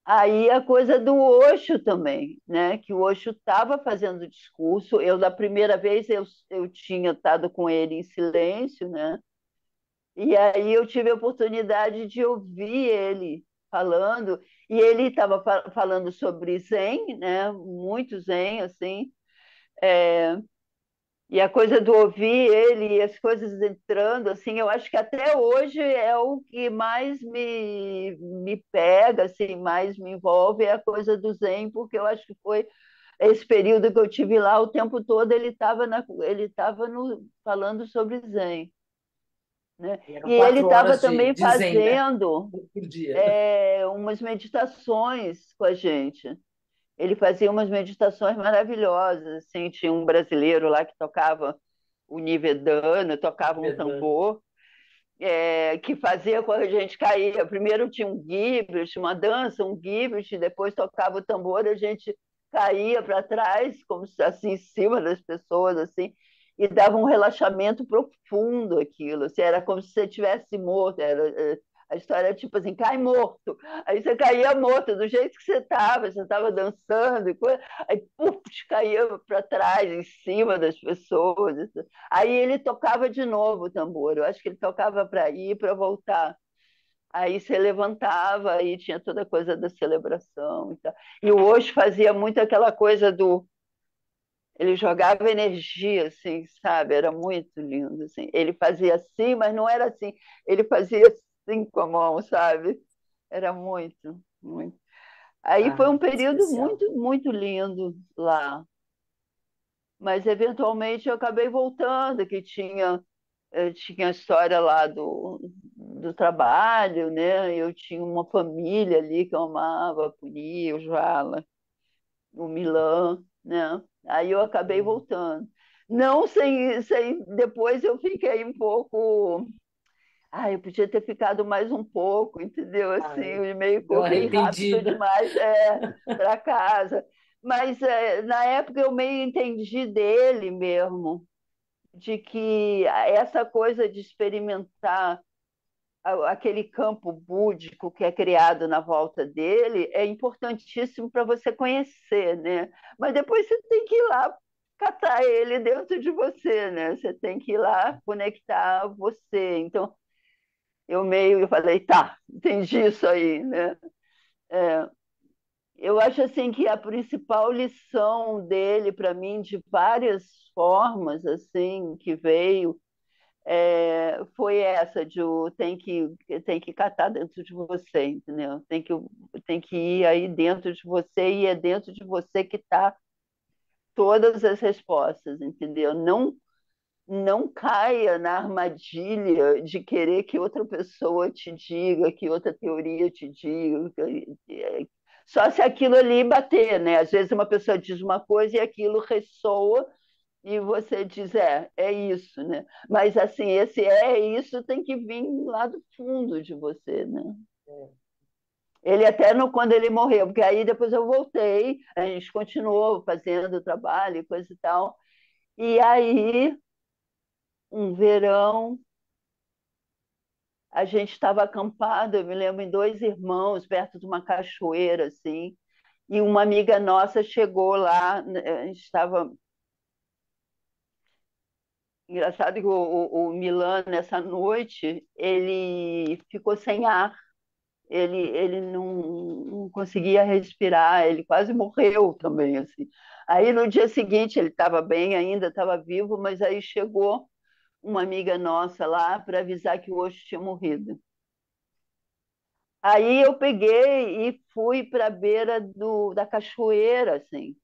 Speaker 3: aí a coisa do Osho também, né? Que o Osho estava fazendo discurso, da primeira vez eu tinha estado com ele em silêncio, né? E aí eu tive a oportunidade de ouvir ele falando, e ele estava falando sobre Zen, né? Muito Zen, assim, é, e a coisa do ouvir ele e as coisas entrando, assim, eu acho que até hoje é o que mais me pega, assim, mais me envolve, é a coisa do Zen, porque eu acho que foi esse período que eu tive lá, o tempo todo ele estava falando sobre Zen, né?
Speaker 1: E eram
Speaker 3: E ele
Speaker 1: 4 horas
Speaker 3: estava
Speaker 1: de,
Speaker 3: também
Speaker 1: de zen, né?
Speaker 3: fazendo
Speaker 1: Por dia.
Speaker 3: umas meditações com a gente. Ele fazia umas meditações maravilhosas, assim, tinha um brasileiro lá que tocava o Nivedana, tocava um
Speaker 1: Vedando.
Speaker 3: tambor, que fazia com a gente cair. Primeiro tinha um guibert, uma dança, um guibert, depois tocava o tambor, a gente caía para trás, como se assim, em cima das pessoas, assim, e dava um relaxamento profundo aquilo. Assim, era como se você tivesse morto. A história é tipo assim, cai morto. Aí você caía morto, do jeito que você estava dançando, aí puf, caía para trás, em cima das pessoas. Aí ele tocava de novo o tambor. Eu acho que ele tocava para ir e para voltar. Aí você levantava, aí tinha toda a coisa da celebração e tal. E o Osho fazia muito aquela coisa do. Ele jogava energia, assim, sabe? Era muito lindo, assim. Ele fazia assim, mas não era assim. Ele fazia assim com a mão, sabe? Era muito, muito. Aí foi
Speaker 1: Ah,
Speaker 3: um período
Speaker 1: especial.
Speaker 3: muito, muito lindo lá. Mas eventualmente eu acabei voltando, que tinha a história lá do trabalho, né? Eu tinha uma família ali que eu amava, a Puri, o Jala, o Milan, né? Aí eu acabei
Speaker 1: Hum.
Speaker 3: voltando. Não sem depois eu fiquei um pouco. Ah, eu podia ter ficado mais um pouco, entendeu? Assim,
Speaker 1: Ai,
Speaker 3: eu meio
Speaker 1: deu
Speaker 3: corri rápido
Speaker 1: arrependida.
Speaker 3: demais para casa. Mas na época eu meio entendi dele mesmo, de que essa coisa de experimentar aquele campo búdico que é criado na volta dele é importantíssimo para você conhecer, né? Mas depois você tem que ir lá catar ele dentro de você, né? Você tem que ir lá conectar você. Então, eu falei, tá, entendi isso aí, né? É, eu acho assim que a principal lição dele para mim de várias formas assim que veio foi essa de tem que catar dentro de você, entendeu? Tem que ir aí dentro de você e é dentro de você que está todas as respostas, entendeu? Não caia na armadilha de querer que outra pessoa te diga, que outra teoria te diga. Só se aquilo ali bater, né? Às vezes uma pessoa diz uma coisa e aquilo ressoa e você diz, é isso, né? Mas assim, esse isso tem que vir lá do fundo de você, né?
Speaker 1: É.
Speaker 3: Ele até no, quando ele morreu, porque aí depois eu voltei, a gente continuou fazendo o trabalho e coisa e tal. E aí, um verão, a gente estava acampado, eu me lembro, em Dois Irmãos, perto de uma cachoeira, assim, e uma amiga nossa chegou lá, a gente estava. Engraçado que o Milan, nessa noite, ele ficou sem ar, ele não conseguia respirar, ele quase morreu também, assim. Aí, no dia seguinte, ele estava bem ainda, estava vivo, mas aí chegou uma amiga nossa lá para avisar que o Osho tinha morrido. Aí eu peguei e fui para a beira da cachoeira, assim,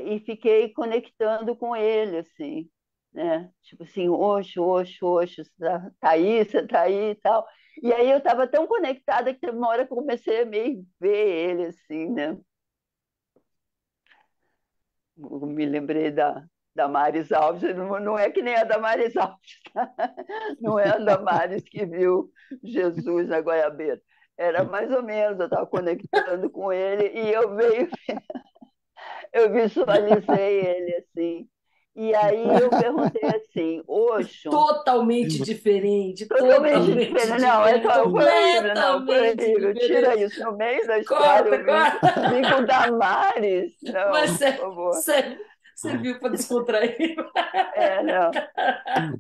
Speaker 3: e fiquei conectando com ele, assim, né? Tipo assim, Osho, Osho, Osho, você tá aí e tal. E aí eu estava tão conectada que teve uma hora que eu comecei a meio ver ele, assim, né? Eu me lembrei da Maris Alves, não é que nem a da Maris Alves, tá? Não é a da Maris que viu Jesus na goiabeira. Era mais ou menos, eu estava conectando com ele e eu visualizei ele assim. E aí eu perguntei assim, Oxo,
Speaker 1: Totalmente diferente,
Speaker 3: totalmente
Speaker 1: totalmente
Speaker 3: diferente. Não,
Speaker 1: diferente,
Speaker 3: foi horrível, não, foi
Speaker 1: completamente
Speaker 3: horrível. Tira
Speaker 1: diferente.
Speaker 3: isso. No meio da história,
Speaker 1: Corta,
Speaker 3: eu
Speaker 1: corta.
Speaker 3: vim com Damares.
Speaker 1: Mas
Speaker 3: Não, por favor.
Speaker 1: você viu para descontrair.
Speaker 3: Não.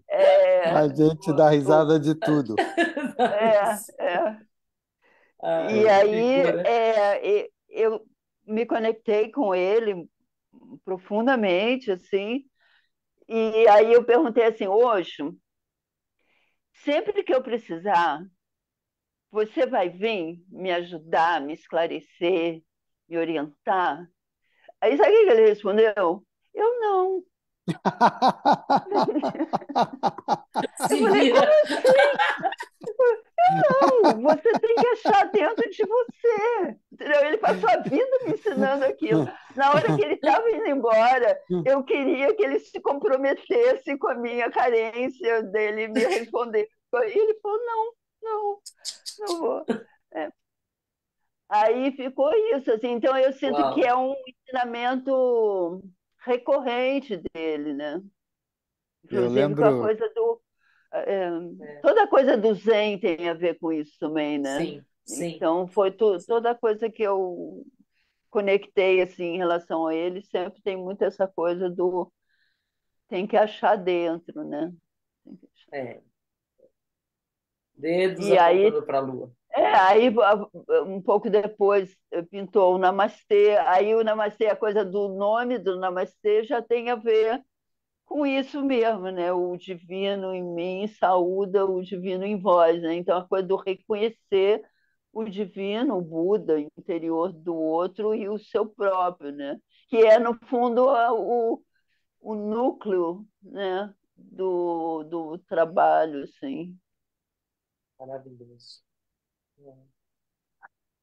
Speaker 3: É,
Speaker 2: A gente dá
Speaker 3: o-
Speaker 2: risada de tudo.
Speaker 3: é, é. E
Speaker 1: Que
Speaker 3: aí
Speaker 1: figura.
Speaker 3: eu me conectei com ele profundamente, assim, e aí eu perguntei assim, Osho, sempre que eu precisar, você vai vir me ajudar, me esclarecer, me orientar? Aí sabe o que ele respondeu? Eu não. Eu
Speaker 1: Se
Speaker 3: falei,
Speaker 1: vira.
Speaker 3: como não? Você tem que achar dentro de você. Entendeu? Ele passou a vida me ensinando aquilo. Na hora que ele estava indo embora, eu queria que ele se comprometesse com a minha carência dele me responder. E ele falou, não, não, não vou. É. Aí ficou isso, assim. Então eu sinto que
Speaker 1: Uau.
Speaker 3: é um ensinamento recorrente dele, né?
Speaker 2: Eu
Speaker 3: Inclusive com a
Speaker 2: lembro,
Speaker 3: coisa do é,
Speaker 1: É.
Speaker 3: toda a coisa do Zen tem a ver com isso também, né?
Speaker 1: Sim, sim,
Speaker 3: Então foi
Speaker 1: sim.
Speaker 3: toda a coisa que eu conectei assim em relação a ele, sempre tem muito essa coisa do tem que achar dentro, né? Tem que achar.
Speaker 1: É. Dedos
Speaker 3: E aí,
Speaker 1: apontando para a lua.
Speaker 3: um pouco depois pintou o Namastê. Aí o Namastê, a coisa do nome do Namastê já tem a ver com isso mesmo, né? O divino em mim saúda o divino em vós, né? Então a coisa do reconhecer o divino, o Buda interior do outro e o seu próprio, né? Que é no fundo o núcleo, né? Do trabalho, assim.
Speaker 1: Maravilhoso.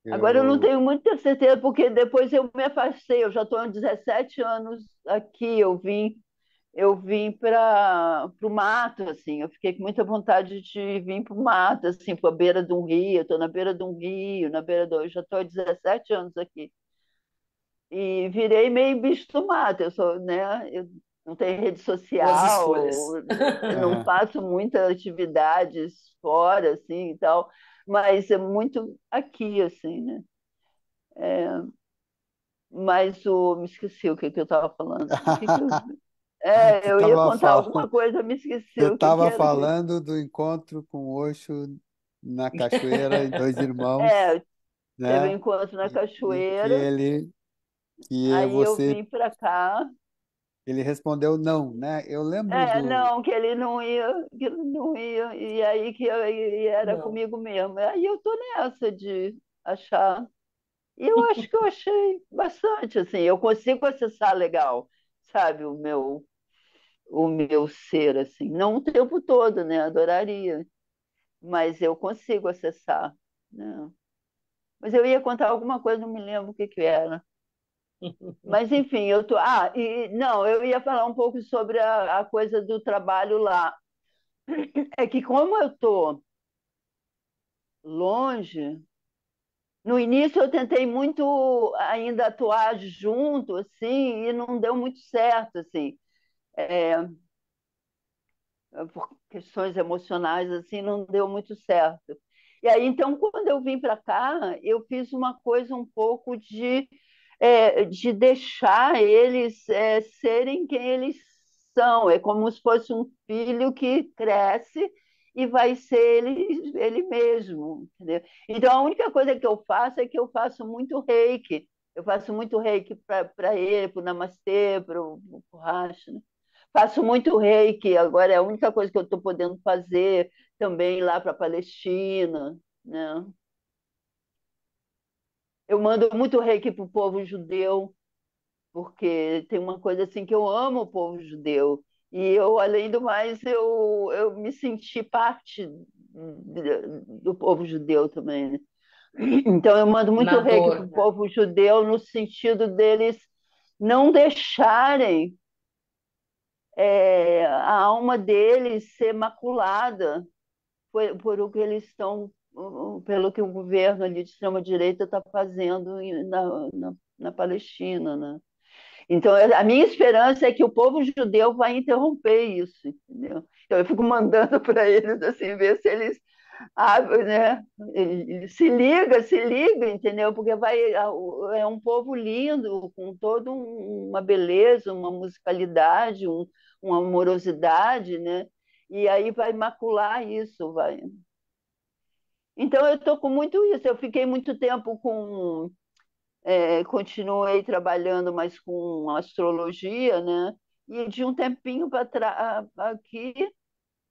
Speaker 1: É.
Speaker 3: Agora eu não
Speaker 2: eu,
Speaker 3: tenho muita certeza, porque depois eu me afastei, eu já estou há 17 anos aqui, eu vim para o mato, assim, eu fiquei com muita vontade de vir para o mato, assim, para a beira de um rio, estou na beira de um rio, eu já estou há 17 anos aqui. E virei meio bicho do mato, eu sou, né, eu não tenho rede
Speaker 1: Boas
Speaker 3: social,
Speaker 1: escolhas.
Speaker 3: eu não faço muitas atividades fora, assim, e tal, mas é muito aqui, assim, né? Mas me esqueci o que eu estava falando.
Speaker 2: você
Speaker 3: Eu ia
Speaker 2: estava
Speaker 3: contar
Speaker 2: falando,
Speaker 3: alguma coisa, me esqueci
Speaker 2: você
Speaker 3: o que
Speaker 2: estava
Speaker 3: era.
Speaker 2: falando do encontro com o Osho na cachoeira em Dois Irmãos,
Speaker 3: É, teve um
Speaker 2: né?
Speaker 3: encontro na
Speaker 2: E que
Speaker 3: cachoeira,
Speaker 2: ele que
Speaker 3: aí eu
Speaker 2: você
Speaker 3: vim para cá.
Speaker 2: ele respondeu não, né? Eu lembro do
Speaker 3: Não, que ele não ia, e aí e era
Speaker 1: Não.
Speaker 3: comigo mesmo. Aí eu tô nessa de achar. E eu acho que eu achei bastante, assim, eu consigo acessar legal, sabe, o meu ser, assim. Não o tempo todo, né? Adoraria, mas eu consigo acessar, né? Mas eu ia contar alguma coisa, não me lembro o que que era. Mas, enfim, eu tô. Não, eu ia falar um pouco sobre a coisa do trabalho lá. É que, como eu tô longe, no início eu tentei muito ainda atuar junto, assim, e não deu muito certo, assim. É, por questões emocionais, assim, não deu muito certo. E aí, então, quando eu vim para cá, eu fiz uma coisa um pouco de deixar eles serem quem eles são. É como se fosse um filho que cresce e vai ser ele mesmo, entendeu? Então, a única coisa que eu faço é que eu faço muito reiki. Eu faço muito reiki para ele, para o namastê, para o Rashi, né? Faço muito reiki, agora é a única coisa que eu estou podendo fazer também lá para a Palestina, né? Eu mando muito reiki para o povo judeu, porque tem uma coisa assim que eu amo o povo judeu. E eu, além do mais, eu me senti parte do povo judeu também, né? Então eu mando
Speaker 1: Na
Speaker 3: muito reiki para
Speaker 1: dor,
Speaker 3: o
Speaker 1: né?
Speaker 3: povo judeu no sentido deles não deixarem a alma deles ser maculada por o que eles estão, pelo que o governo ali de extrema-direita está fazendo na Palestina, né? Então, a minha esperança é que o povo judeu vai interromper isso, entendeu? Então, eu fico mandando para eles, assim, ver se eles abrem, né? Se liga, entendeu? Porque é um povo lindo, com toda uma beleza, uma musicalidade, uma amorosidade, né? E aí vai macular isso, vai. Então eu estou com muito isso. Eu fiquei muito tempo continuei trabalhando mais com astrologia, né? E de um tempinho para aqui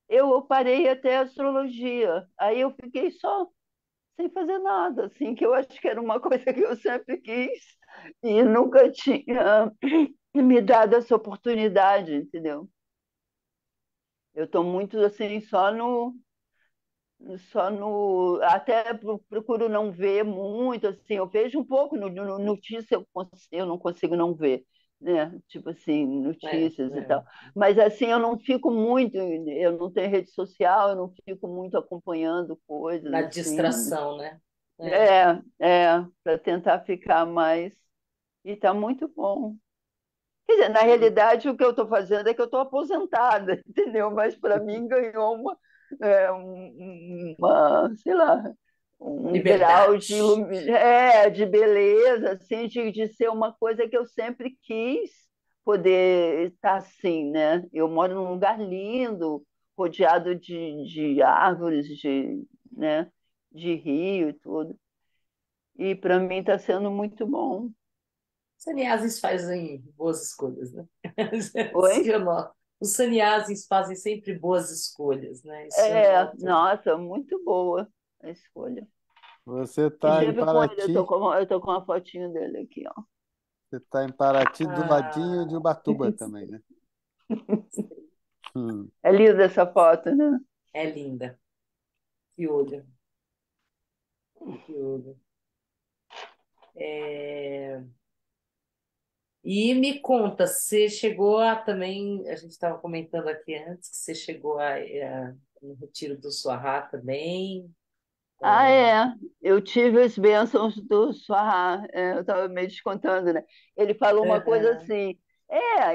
Speaker 3: eu parei até a astrologia. Aí eu fiquei só sem fazer nada, assim, que eu acho que era uma coisa que eu sempre quis e nunca tinha me dado essa oportunidade, entendeu? Eu estou muito assim até procuro não ver muito, assim, eu vejo um pouco no notícia, eu não consigo não ver, né? Tipo assim,
Speaker 1: É,
Speaker 3: notícias e
Speaker 1: né?
Speaker 3: tal. Mas assim, eu não fico muito, eu não tenho rede social, eu não fico muito acompanhando coisas
Speaker 1: Na
Speaker 3: assim.
Speaker 1: distração, né? É.
Speaker 3: Para tentar ficar mais. E está muito bom. Quer dizer, na realidade, o que eu estou fazendo é que eu estou aposentada, entendeu? Mas para mim ganhou sei lá, um grau
Speaker 1: Liberdade.
Speaker 3: de beleza, assim, de ser uma coisa que eu sempre quis poder estar assim, né? Eu moro num lugar lindo, rodeado de árvores, né? De rio e tudo. E para mim está sendo muito bom.
Speaker 1: Sannyasis fazem boas escolhas, né? Isso que
Speaker 3: Oi?
Speaker 1: eu noto. Os sannyasis fazem sempre boas escolhas, né? Isso eu noto.
Speaker 3: Nossa, muito boa a escolha.
Speaker 2: Você
Speaker 3: E
Speaker 2: está em
Speaker 3: teve com ele,
Speaker 2: Paraty,
Speaker 3: eu tô com uma fotinho dele aqui, ó.
Speaker 2: você está em Paraty do ladinho de
Speaker 1: Ah,
Speaker 2: Ubatuba também, né? Hum.
Speaker 3: É linda essa foto, né?
Speaker 1: é linda. Que olho, que olho. É, e me conta, você chegou a também, a gente estava comentando aqui antes que você chegou no retiro do Suahá também.
Speaker 3: Ah, é. Eu tive as bênçãos do Swahá. Eu estava meio descontando, né? Ele falou uma coisa
Speaker 1: Aham.
Speaker 3: assim.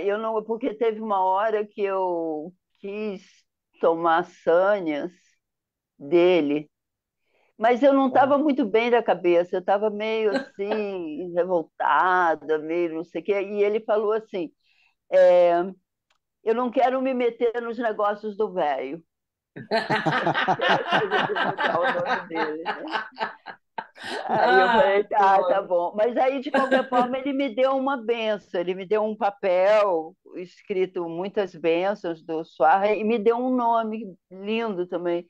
Speaker 3: Eu não, porque teve uma hora que eu quis tomar sânias dele, mas eu não
Speaker 1: Tá.
Speaker 3: estava muito bem da cabeça. Eu estava meio assim, revoltada, meio não sei o quê. E ele falou assim: é, eu não quero me meter nos negócios do velho. Aquela coisa de mudar o nome dele, né? Aí eu
Speaker 1: Ah,
Speaker 3: falei,
Speaker 1: muito
Speaker 3: tá
Speaker 1: bom.
Speaker 3: bom. Mas aí, de qualquer forma, ele me deu uma benção, ele me deu um papel escrito muitas bênçãos do Suarra e me deu um nome lindo também,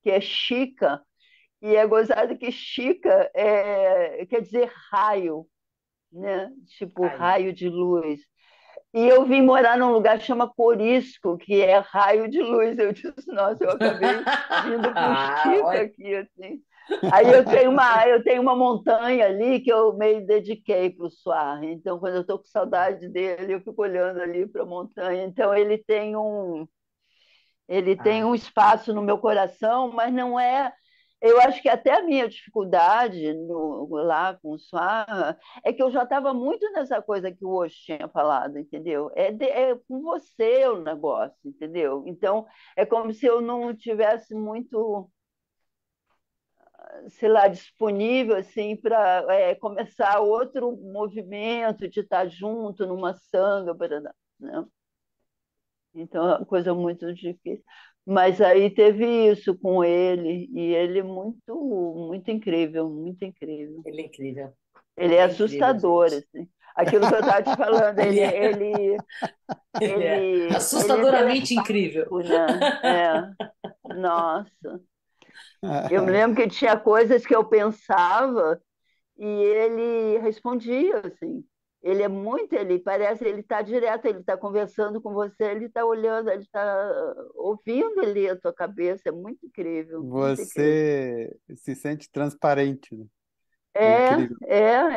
Speaker 3: que é Chica. E é gozado que Chica quer dizer raio, né? Tipo
Speaker 1: Aí.
Speaker 3: raio de luz. E eu vim morar num lugar que chama Corisco, que é raio de luz. Eu disse, nossa, eu acabei vindo para o
Speaker 1: Ah,
Speaker 3: Chica
Speaker 1: olha.
Speaker 3: aqui, assim. Aí eu tenho uma montanha ali que eu meio dediquei para o Suar. Então, quando eu estou com saudade dele, eu fico olhando ali para a montanha. Então, ele tem um
Speaker 1: Ah,
Speaker 3: espaço no meu coração, mas não é. Eu acho que até a minha dificuldade lá com o Suar é que eu já estava muito nessa coisa que o Osho tinha falado, entendeu? É com você o negócio, entendeu? Então, é como se eu não tivesse muito, sei lá, disponível assim para começar outro movimento de estar junto numa sanga, né? Então é uma coisa muito difícil. Mas aí teve isso com ele, e ele é muito, muito incrível, muito incrível.
Speaker 1: ele é incrível.
Speaker 3: Ele é
Speaker 1: Ele é incrível,
Speaker 3: assustador,
Speaker 1: gente.
Speaker 3: assim. Aquilo que eu estava te falando,
Speaker 1: Ele é, ele é
Speaker 3: ele é
Speaker 1: assustadoramente incrível.
Speaker 3: telepático, né? Nossa. Eu me lembro que tinha coisas que eu pensava e ele respondia, assim. Ele parece, ele está direto, ele está conversando com você, ele está olhando, ele está ouvindo ali a tua cabeça, é muito incrível, muito incrível.
Speaker 2: Você se sente transparente, né? É incrível.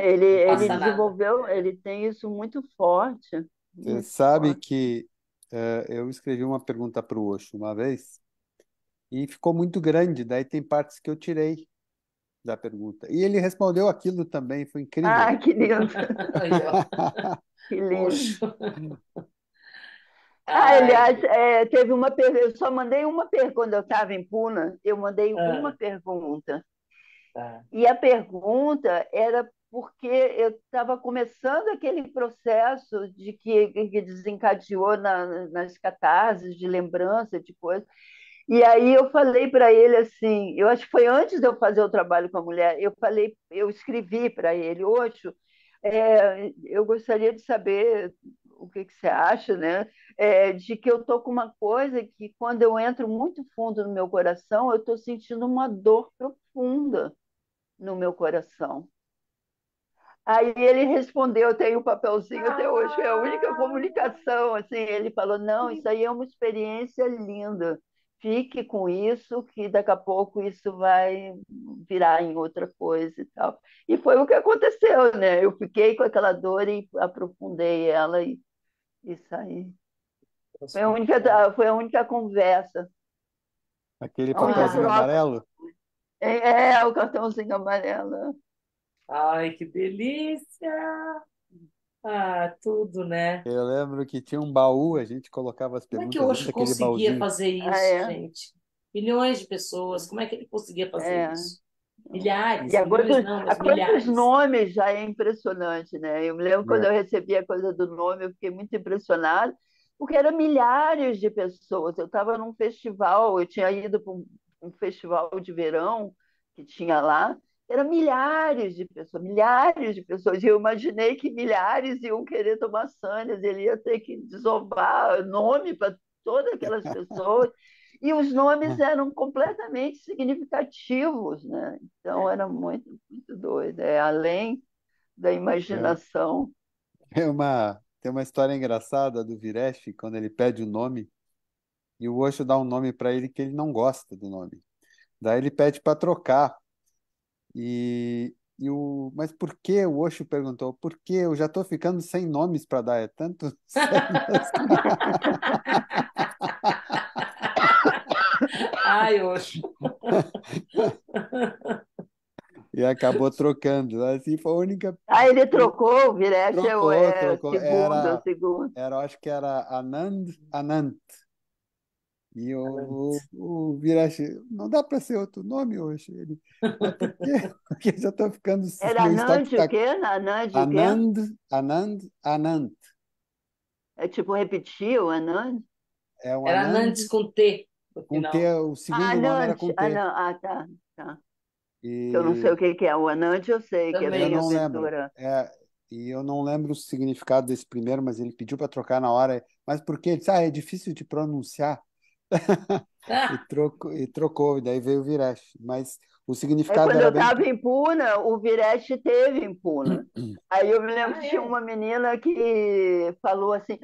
Speaker 3: Ele,
Speaker 1: Não
Speaker 3: ele
Speaker 1: passa nada.
Speaker 3: desenvolveu, ele tem isso muito forte,
Speaker 2: Você
Speaker 3: muito
Speaker 2: sabe
Speaker 3: forte.
Speaker 2: que eu escrevi uma pergunta para o Osho uma vez e ficou muito grande, daí tem partes que eu tirei da pergunta. E ele respondeu aquilo também, foi incrível.
Speaker 3: Ah, que lindo,
Speaker 1: Aí, ó.
Speaker 3: que lindo.
Speaker 1: Poxa.
Speaker 3: Aliás,
Speaker 1: Ai.
Speaker 3: teve uma pergunta, eu só mandei uma pergunta, quando eu estava em Puna, eu mandei uma
Speaker 1: Ah,
Speaker 3: pergunta.
Speaker 1: tá.
Speaker 3: E a pergunta era porque eu estava começando aquele processo que desencadeou nas catarses de lembrança de coisas. E aí eu falei para ele assim, eu acho que foi antes de eu fazer o trabalho com a mulher, eu escrevi para ele, Oxo, eu gostaria de saber o que que você acha, né? De que eu tô com uma coisa que quando eu entro muito fundo no meu coração, eu estou sentindo uma dor profunda no meu coração. Aí ele respondeu, eu tenho um papelzinho até hoje, foi a única
Speaker 1: Ah,
Speaker 3: comunicação, assim, ele falou, não, isso aí é uma experiência linda, fique com isso, que daqui a pouco isso vai virar em outra coisa e tal. E foi o que aconteceu, né? Eu fiquei com aquela dor e aprofundei ela e saí.
Speaker 1: transformação.
Speaker 3: Foi a única conversa,
Speaker 2: Aquele
Speaker 3: a única
Speaker 2: papelzinho
Speaker 1: Ah,
Speaker 3: troca.
Speaker 2: amarelo.
Speaker 3: O cartãozinho amarelo.
Speaker 1: ai, que delícia! Ah, tudo, né?
Speaker 2: Eu lembro que tinha um baú, a gente colocava as
Speaker 1: Como é que
Speaker 2: perguntas
Speaker 1: o
Speaker 2: dentro
Speaker 1: Osho
Speaker 2: daquele
Speaker 1: conseguia
Speaker 2: baúzinho.
Speaker 1: fazer
Speaker 3: Ah,
Speaker 1: isso, gente? Milhões de pessoas, como é que ele conseguia fazer
Speaker 3: é.
Speaker 1: isso?
Speaker 3: E
Speaker 1: Milhares,
Speaker 3: a
Speaker 1: milhões
Speaker 3: coisa,
Speaker 1: não,
Speaker 3: a
Speaker 1: mas
Speaker 3: coisa dos
Speaker 1: milhares.
Speaker 3: nomes já é impressionante, né? Eu me lembro quando
Speaker 2: É.
Speaker 3: eu recebi a coisa do nome, eu fiquei muito impressionada, porque eram milhares de pessoas. Eu estava num festival, eu tinha ido para um festival de verão que tinha lá, eram milhares de pessoas. E eu imaginei que milhares iam querer tomar Sânias, ele ia ter que desovar nome para todas aquelas pessoas. E os nomes eram completamente significativos, né? Então
Speaker 1: É,
Speaker 3: era muito, muito doido. É além da
Speaker 2: É.
Speaker 3: imaginação.
Speaker 2: Tem uma história engraçada do Viresh, quando ele pede o nome, e o Osho dá um nome para ele que ele não gosta do nome. Daí ele pede para trocar. Mas por que o Osho perguntou? Por que eu já estou ficando sem nomes para dar? É tanto Sânias.
Speaker 1: ai, Osho.
Speaker 2: E acabou trocando. Assim foi a única.
Speaker 3: Ah, ele trocou, o Viresh
Speaker 2: Trocou, trocou.
Speaker 3: segundo,
Speaker 2: Era,
Speaker 3: segundo.
Speaker 2: acho que era Anand, Anand. E o,
Speaker 1: Anand.
Speaker 2: o, o Virache, não dá para ser outro nome hoje. Ele, mas por quê? Porque já estou ficando.
Speaker 3: Era
Speaker 2: Meu estoque
Speaker 3: Anand o
Speaker 2: está.
Speaker 3: quê? Anand o quê?
Speaker 2: Anand, Anand, Anand.
Speaker 3: É tipo repetir o Anand?
Speaker 2: É um
Speaker 1: Era
Speaker 2: Anand
Speaker 1: Nantes com T no
Speaker 2: com T,
Speaker 1: final.
Speaker 2: o
Speaker 3: Ah,
Speaker 2: segundo nome era
Speaker 3: Anand.
Speaker 2: com
Speaker 3: Ah,
Speaker 2: T.
Speaker 3: não. Ah, tá, tá. Que eu não sei
Speaker 2: E
Speaker 3: o que que é. O Anand eu sei, que é
Speaker 2: eu
Speaker 1: Também não
Speaker 2: não
Speaker 1: sei.
Speaker 2: lembro.
Speaker 3: Bem-aventura.
Speaker 2: E eu não lembro o significado desse primeiro, mas ele pediu para trocar na hora. Mas por quê? Ele disse, é difícil de pronunciar.
Speaker 1: Ah,
Speaker 2: E trocou, e daí veio o Virache. Mas o
Speaker 3: Aí
Speaker 2: significado
Speaker 3: quando
Speaker 2: era
Speaker 3: eu
Speaker 2: bem.
Speaker 3: estava em Puna, o Viretti teve em Puna. Aí eu me lembro
Speaker 1: ah,
Speaker 3: que tinha
Speaker 1: é?
Speaker 3: uma menina que falou assim: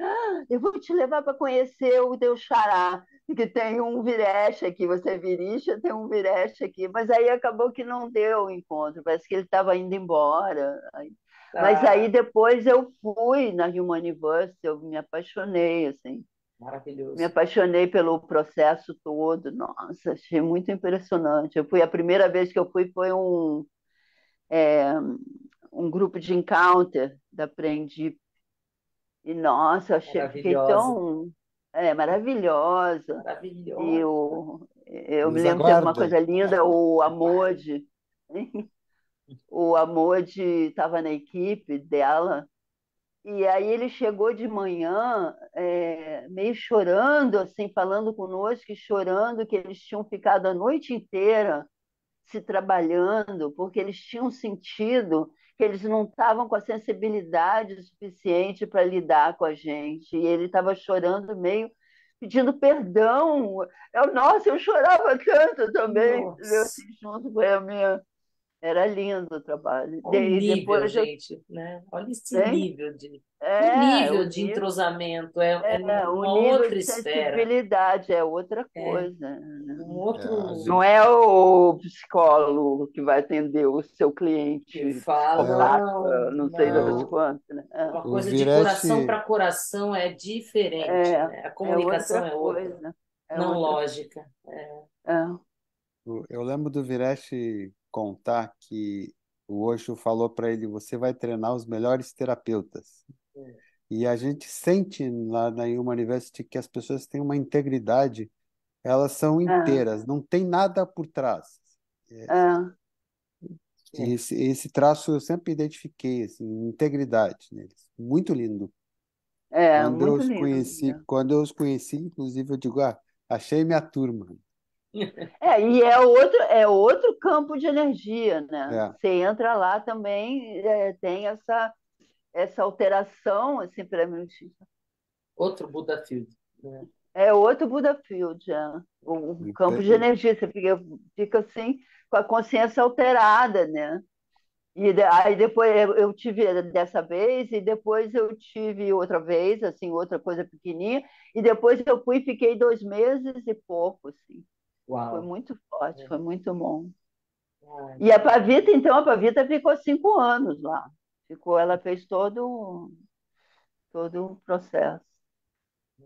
Speaker 3: eu vou te levar para conhecer o teu xará, que tem um Viretti aqui, você é Viricha, tem um Viretti aqui. Mas aí acabou que não deu o encontro, parece que ele estava indo embora. Mas aí
Speaker 1: Ah,
Speaker 3: depois eu fui na Human University, eu me apaixonei, assim. Me
Speaker 1: maravilhoso.
Speaker 3: apaixonei pelo processo todo. Nossa, achei muito impressionante. A primeira vez que eu fui foi é, um grupo de encounter da Prendi. E nossa, fiquei
Speaker 1: Maravilhosa.
Speaker 3: tão maravilhosa. E
Speaker 1: Maravilhosa.
Speaker 3: eu me
Speaker 2: Nos
Speaker 3: lembro que teve uma
Speaker 2: aguarda.
Speaker 3: coisa linda, o Amode estava na equipe dela. E aí ele chegou de manhã, meio chorando, assim, falando conosco, e chorando que eles tinham ficado a noite inteira se trabalhando, porque eles tinham sentido que eles não estavam com a sensibilidade suficiente para lidar com a gente. E ele estava chorando meio pedindo perdão. Nossa, eu chorava tanto também, entendeu?
Speaker 1: Nossa.
Speaker 3: Assim, junto com a minha. Era lindo o trabalho.
Speaker 1: Olha o
Speaker 3: E
Speaker 1: nível,
Speaker 3: depois eu.
Speaker 1: gente, né? Olha esse
Speaker 3: Hein?
Speaker 1: nível de. O
Speaker 3: O
Speaker 1: nível de
Speaker 3: nível.
Speaker 1: entrosamento é
Speaker 3: O
Speaker 1: uma
Speaker 3: nível
Speaker 1: outra
Speaker 3: de
Speaker 1: esfera.
Speaker 3: sensibilidade é outra
Speaker 1: É
Speaker 3: coisa, né?
Speaker 1: um
Speaker 2: A
Speaker 1: outro
Speaker 3: Não
Speaker 2: gente,
Speaker 3: é o psicólogo que vai atender o seu
Speaker 1: que
Speaker 3: cliente
Speaker 1: fala,
Speaker 2: é, o,
Speaker 3: psicopata,
Speaker 1: não,
Speaker 3: não sei das
Speaker 1: não.
Speaker 2: o,
Speaker 3: quantas, né?
Speaker 1: Uma
Speaker 2: o
Speaker 1: coisa de coração
Speaker 2: Vireche,
Speaker 1: para coração é diferente,
Speaker 3: É,
Speaker 1: né? A
Speaker 3: é outra
Speaker 1: comunicação é outra,
Speaker 3: coisa, é
Speaker 1: não
Speaker 3: outra.
Speaker 1: lógica.
Speaker 3: É.
Speaker 2: eu lembro do Vireche contar que o Osho falou para ele, você vai treinar os melhores terapeutas. E a gente sente lá na Human University que as pessoas têm uma integridade, elas são
Speaker 3: É,
Speaker 2: inteiras, não tem nada por trás.
Speaker 3: é,
Speaker 1: É,
Speaker 2: Esse traço eu sempre identifiquei, assim, integridade neles. Muito lindo.
Speaker 3: muito lindo.
Speaker 2: Quando eu os conheci, inclusive, eu digo, achei minha turma.
Speaker 3: E é outro campo de energia, né?
Speaker 2: É,
Speaker 3: Você entra lá também, tem essa alteração, assim, para mim,
Speaker 1: Outro Buda Field, né?
Speaker 3: é outro Buda Field, o campo de
Speaker 2: ente-
Speaker 3: energia, você fica assim, com a consciência alterada, né? Aí depois eu tive dessa vez, e depois eu tive outra vez, assim, outra coisa pequenininha, e depois eu fui e fiquei 2 meses e pouco, assim. Foi
Speaker 1: Uau.
Speaker 3: muito forte,
Speaker 1: É.
Speaker 3: foi muito bom.
Speaker 1: Ai,
Speaker 3: E a Pavita, então, a Pavita ficou 5 anos lá. Ela fez todo o processo.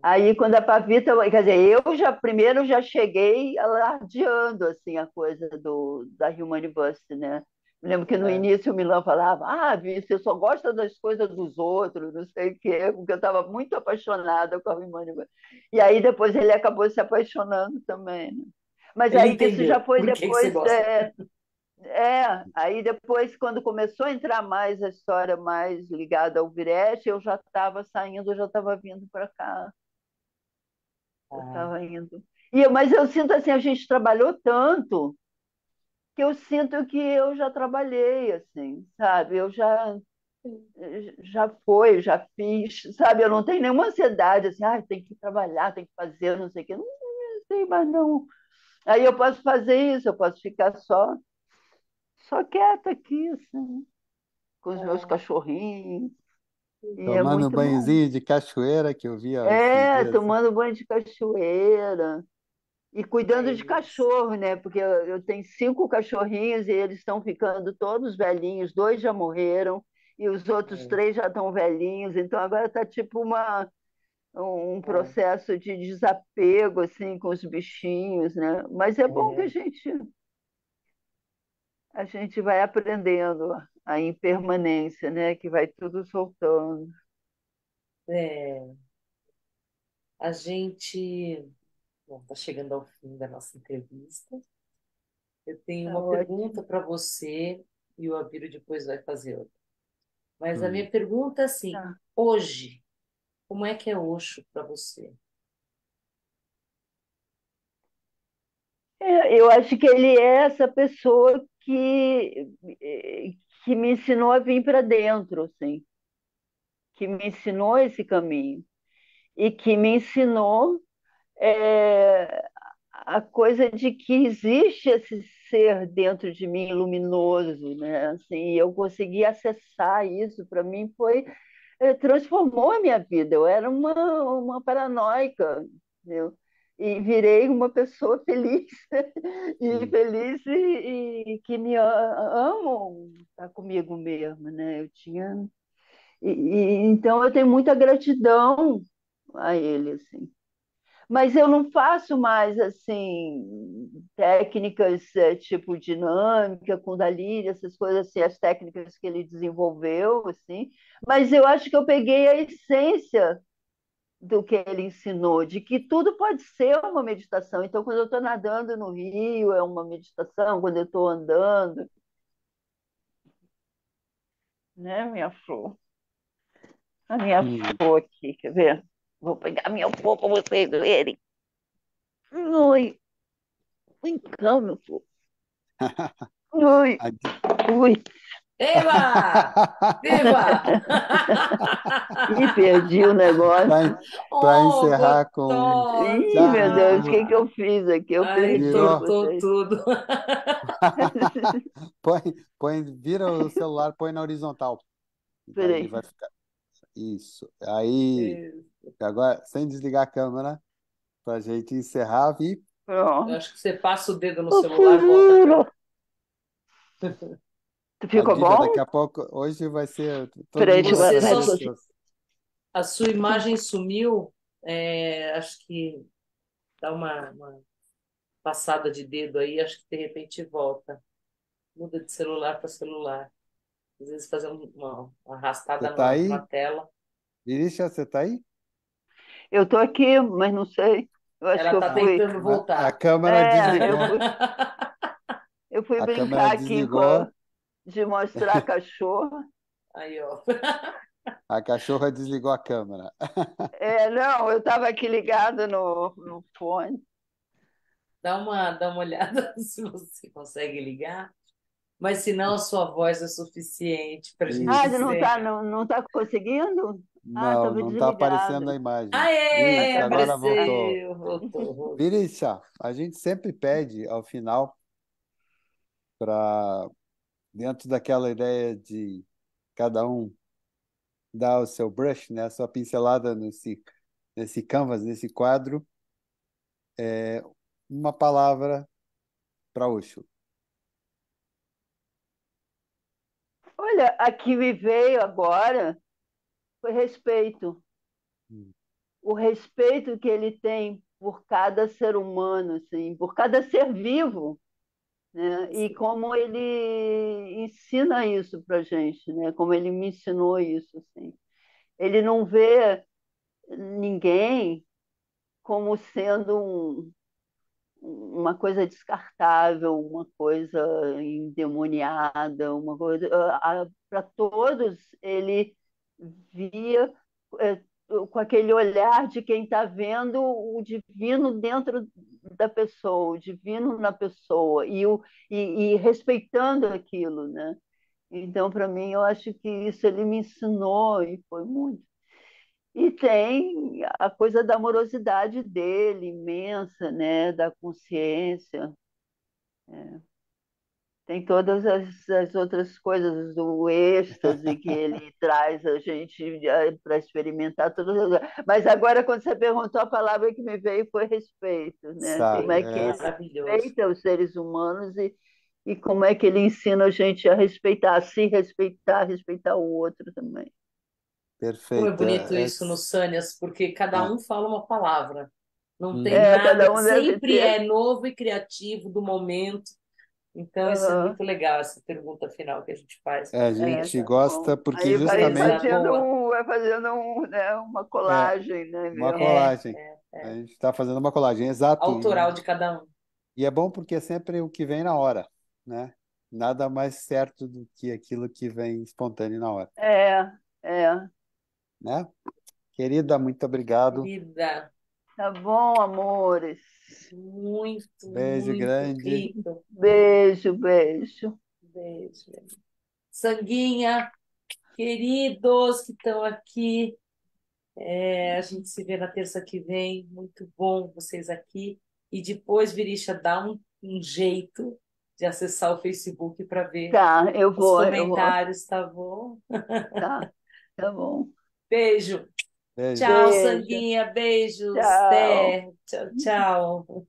Speaker 3: Aí, quando a Pavita, quer dizer, primeiro já cheguei alardeando assim a coisa da Human University, né? Me lembro que no
Speaker 1: é.
Speaker 3: início o Milan falava: "Ah, Vi, você só gosta das coisas dos outros, não sei o quê", porque eu estava muito apaixonada com a Human University. E aí depois ele acabou se apaixonando também, né? Mas
Speaker 1: Ele
Speaker 3: aí isso já
Speaker 1: entendeu
Speaker 3: foi
Speaker 1: por que que você
Speaker 3: depois.
Speaker 1: gosta.
Speaker 3: Aí depois, quando começou a entrar mais a história mais ligada ao Viretti, eu já estava saindo, eu já estava vindo para cá. Eu
Speaker 1: Ah,
Speaker 3: estava indo. Mas eu sinto assim, a gente trabalhou tanto que eu sinto que eu já trabalhei, assim, sabe? Eu já fiz, sabe? Eu não tenho nenhuma ansiedade, assim, tem que trabalhar, tem que fazer, não sei o quê. Não, não sei, mas não. Aí eu posso fazer isso, eu posso ficar só quieta aqui, assim, com os meus
Speaker 1: ah,
Speaker 3: cachorrinhos, e é
Speaker 2: tomando um
Speaker 3: muito bom.
Speaker 2: banhozinho de cachoeira que eu vi esses dias.
Speaker 3: Tomando banho de cachoeira. E
Speaker 1: é
Speaker 3: cuidando de
Speaker 1: isso.
Speaker 3: cachorro, né? Porque eu tenho 5 cachorrinhos e eles estão ficando todos velhinhos, 2 já morreram e os outros
Speaker 1: É,
Speaker 3: 3 já estão velhinhos. Então agora está tipo um
Speaker 1: é,
Speaker 3: processo de desapego assim com os bichinhos, né? Mas é bom que
Speaker 1: é,
Speaker 3: a gente vai aprendendo a impermanência, né? Que vai tudo soltando.
Speaker 1: é. A gente, bom, está chegando ao fim da nossa entrevista. Eu tenho
Speaker 3: Tá
Speaker 1: uma pergunta
Speaker 3: ótimo.
Speaker 1: para você e o Abílio depois vai fazer outra. Mas a
Speaker 2: Hum.
Speaker 1: minha pergunta é assim,
Speaker 3: Tá.
Speaker 1: hoje, como é que é Osho para você?
Speaker 3: Eu acho que ele é essa pessoa que me ensinou a vir para dentro, assim, que me ensinou esse caminho e que me ensinou é, a coisa de que existe esse ser dentro de mim luminoso, né? Assim, eu consegui acessar isso. Para mim transformou a minha vida. Eu era uma paranoica, entendeu? E virei uma pessoa feliz, e
Speaker 2: Hum.
Speaker 3: feliz e que amo estar comigo mesmo, né? Então eu tenho muita gratidão a ele, assim. Mas eu não faço mais assim técnicas tipo dinâmica, Kundalini, essas coisas assim, as técnicas que ele desenvolveu, assim. Mas eu acho que eu peguei a essência do que ele ensinou, de que tudo pode ser uma meditação. Então, quando eu estou nadando no rio, é uma meditação. Quando eu estou andando, né, minha flor? A minha
Speaker 2: Hum.
Speaker 3: flor aqui, quer ver? Vou pegar minha flor para vocês verem. Oi, vem cá, meu flor. Oi,
Speaker 2: A di-
Speaker 3: ui.
Speaker 1: Eba! Viva!
Speaker 3: Ih, perdi o negócio.
Speaker 2: Para
Speaker 1: Oh,
Speaker 2: encerrar com
Speaker 3: Ih,
Speaker 2: já
Speaker 3: meu Deus, o que que
Speaker 1: gostosa!
Speaker 3: eu fiz aqui? Eu
Speaker 1: Ai,
Speaker 3: perdi
Speaker 2: virou.
Speaker 1: entortou
Speaker 3: vocês.
Speaker 1: tudo.
Speaker 2: Põe, vira o celular, põe na horizontal. Aí
Speaker 3: Peraí.
Speaker 2: vai ficar. Isso. Aí,
Speaker 1: É,
Speaker 2: agora, sem desligar a câmera, para a gente encerrar, Vi.
Speaker 1: eu
Speaker 3: Pronto.
Speaker 1: acho que você passa o dedo no
Speaker 3: O
Speaker 1: celular, volta a
Speaker 3: futuro.
Speaker 1: câmera.
Speaker 2: A
Speaker 3: Ficou
Speaker 2: Viva, daqui
Speaker 3: bom?
Speaker 2: a pouco, hoje vai ser. Todo
Speaker 3: Peraí,
Speaker 2: mundo vai
Speaker 1: Você
Speaker 2: ficar
Speaker 1: só,
Speaker 2: delicioso.
Speaker 1: a sua imagem sumiu. Acho que dá uma passada de dedo aí, acho que de repente volta. Muda de celular para celular. Às vezes fazer uma
Speaker 2: Você
Speaker 1: arrastada
Speaker 2: está
Speaker 1: numa
Speaker 2: aí?
Speaker 1: tela.
Speaker 2: Virícia, você está aí?
Speaker 3: eu tô aqui, mas não sei. Eu acho
Speaker 1: Ela
Speaker 3: que eu
Speaker 1: está
Speaker 3: fui.
Speaker 1: tentando
Speaker 2: A
Speaker 1: voltar.
Speaker 2: câmera
Speaker 3: Eu
Speaker 2: desligou.
Speaker 3: fui, eu fui
Speaker 2: A câmera
Speaker 3: brincar aqui
Speaker 2: desligou.
Speaker 3: de mostrar a cachorra.
Speaker 1: Aí, ó.
Speaker 2: A cachorra desligou a câmera.
Speaker 3: Não, eu estava aqui ligado no fone.
Speaker 1: dá uma olhada se você consegue ligar. Mas se não, a sua voz é suficiente para a gente
Speaker 3: Ah, você não está
Speaker 1: encerrar.
Speaker 3: não, não tá conseguindo? Ah,
Speaker 2: Não,
Speaker 3: estava
Speaker 2: não está aparecendo a
Speaker 3: desligada.
Speaker 2: imagem.
Speaker 3: Ah,
Speaker 1: Aê,
Speaker 2: Isso,
Speaker 3: tá bem.
Speaker 2: agora
Speaker 3: Ah,
Speaker 2: voltou.
Speaker 1: apareceu, voltou, voltou.
Speaker 2: Virícia, a gente sempre pede ao final para, dentro daquela ideia de cada um dar o seu brush, né, a sua pincelada nesse canvas, nesse quadro, uma palavra para Osho.
Speaker 3: olha, a que me veio agora foi respeito.
Speaker 2: Hum.
Speaker 3: O respeito que ele tem por cada ser humano, assim, por cada ser vivo, né? E como ele ensina isso para gente, né? Como ele me ensinou isso, assim. Ele não vê ninguém como sendo uma coisa descartável, uma coisa endemoniada, uma coisa. Para todos, ele via é, com aquele olhar de quem está vendo o divino dentro da pessoa, o divino na pessoa, e respeitando aquilo, né? Então, para mim, eu acho que isso ele me ensinou e foi muito. E tem a coisa da amorosidade dele, imensa, né? Da consciência. Tem todas as outras coisas do êxtase que ele traz a gente para experimentar tudo. Mas agora, quando você perguntou, a palavra que me veio foi respeito, né? Como é
Speaker 1: Respeito,
Speaker 3: que ele
Speaker 1: maravilhoso.
Speaker 3: respeita os seres humanos e como é que ele ensina a gente a respeitar, a se respeitar, respeitar o outro também.
Speaker 1: Como é
Speaker 2: Perfeito.
Speaker 1: bonito isso no Sânias, porque cada
Speaker 2: É.
Speaker 1: um fala uma palavra. Não tem
Speaker 2: Uhum.
Speaker 1: nada,
Speaker 3: Cada um deve
Speaker 1: sempre
Speaker 3: ter.
Speaker 1: é novo e criativo do momento. Então, isso é
Speaker 3: Aham.
Speaker 1: muito legal, essa pergunta final que a gente faz
Speaker 2: É,
Speaker 1: para
Speaker 2: a
Speaker 3: É,
Speaker 2: gente
Speaker 3: tá
Speaker 1: Teresa.
Speaker 3: bom.
Speaker 2: gosta porque
Speaker 3: Aí
Speaker 1: Teresa,
Speaker 2: justamente
Speaker 1: boa.
Speaker 3: vai fazendo né, uma
Speaker 2: é
Speaker 3: colagem, né,
Speaker 2: uma
Speaker 3: meu?
Speaker 2: colagem. A gente está fazendo uma colagem, exato.
Speaker 1: Autoral de cada um.
Speaker 2: E é bom porque é sempre o que vem na hora, né? Nada mais certo do que aquilo que vem espontâneo na hora,
Speaker 3: É, é.
Speaker 2: né? Querida, muito obrigado.
Speaker 1: Querida,
Speaker 3: Tá bom, amores.
Speaker 1: muito,
Speaker 2: Beijo
Speaker 1: muito
Speaker 2: grande.
Speaker 1: rico.
Speaker 3: Beijo, beijo.
Speaker 1: Beijo. Sanguinha, queridos que estão aqui, a gente se vê na terça que vem. Muito bom vocês aqui. E depois, Virícia, dá um jeito de acessar o Facebook para ver
Speaker 3: Tá,
Speaker 1: os
Speaker 3: eu vou.
Speaker 1: comentários, tá bom?
Speaker 3: Tá, tá bom.
Speaker 1: Beijo.
Speaker 2: Beijo.
Speaker 1: Tchau,
Speaker 3: Beijo.
Speaker 1: Sanguinha. Beijos.
Speaker 3: Tchau.
Speaker 1: Até. Tchau, tchau.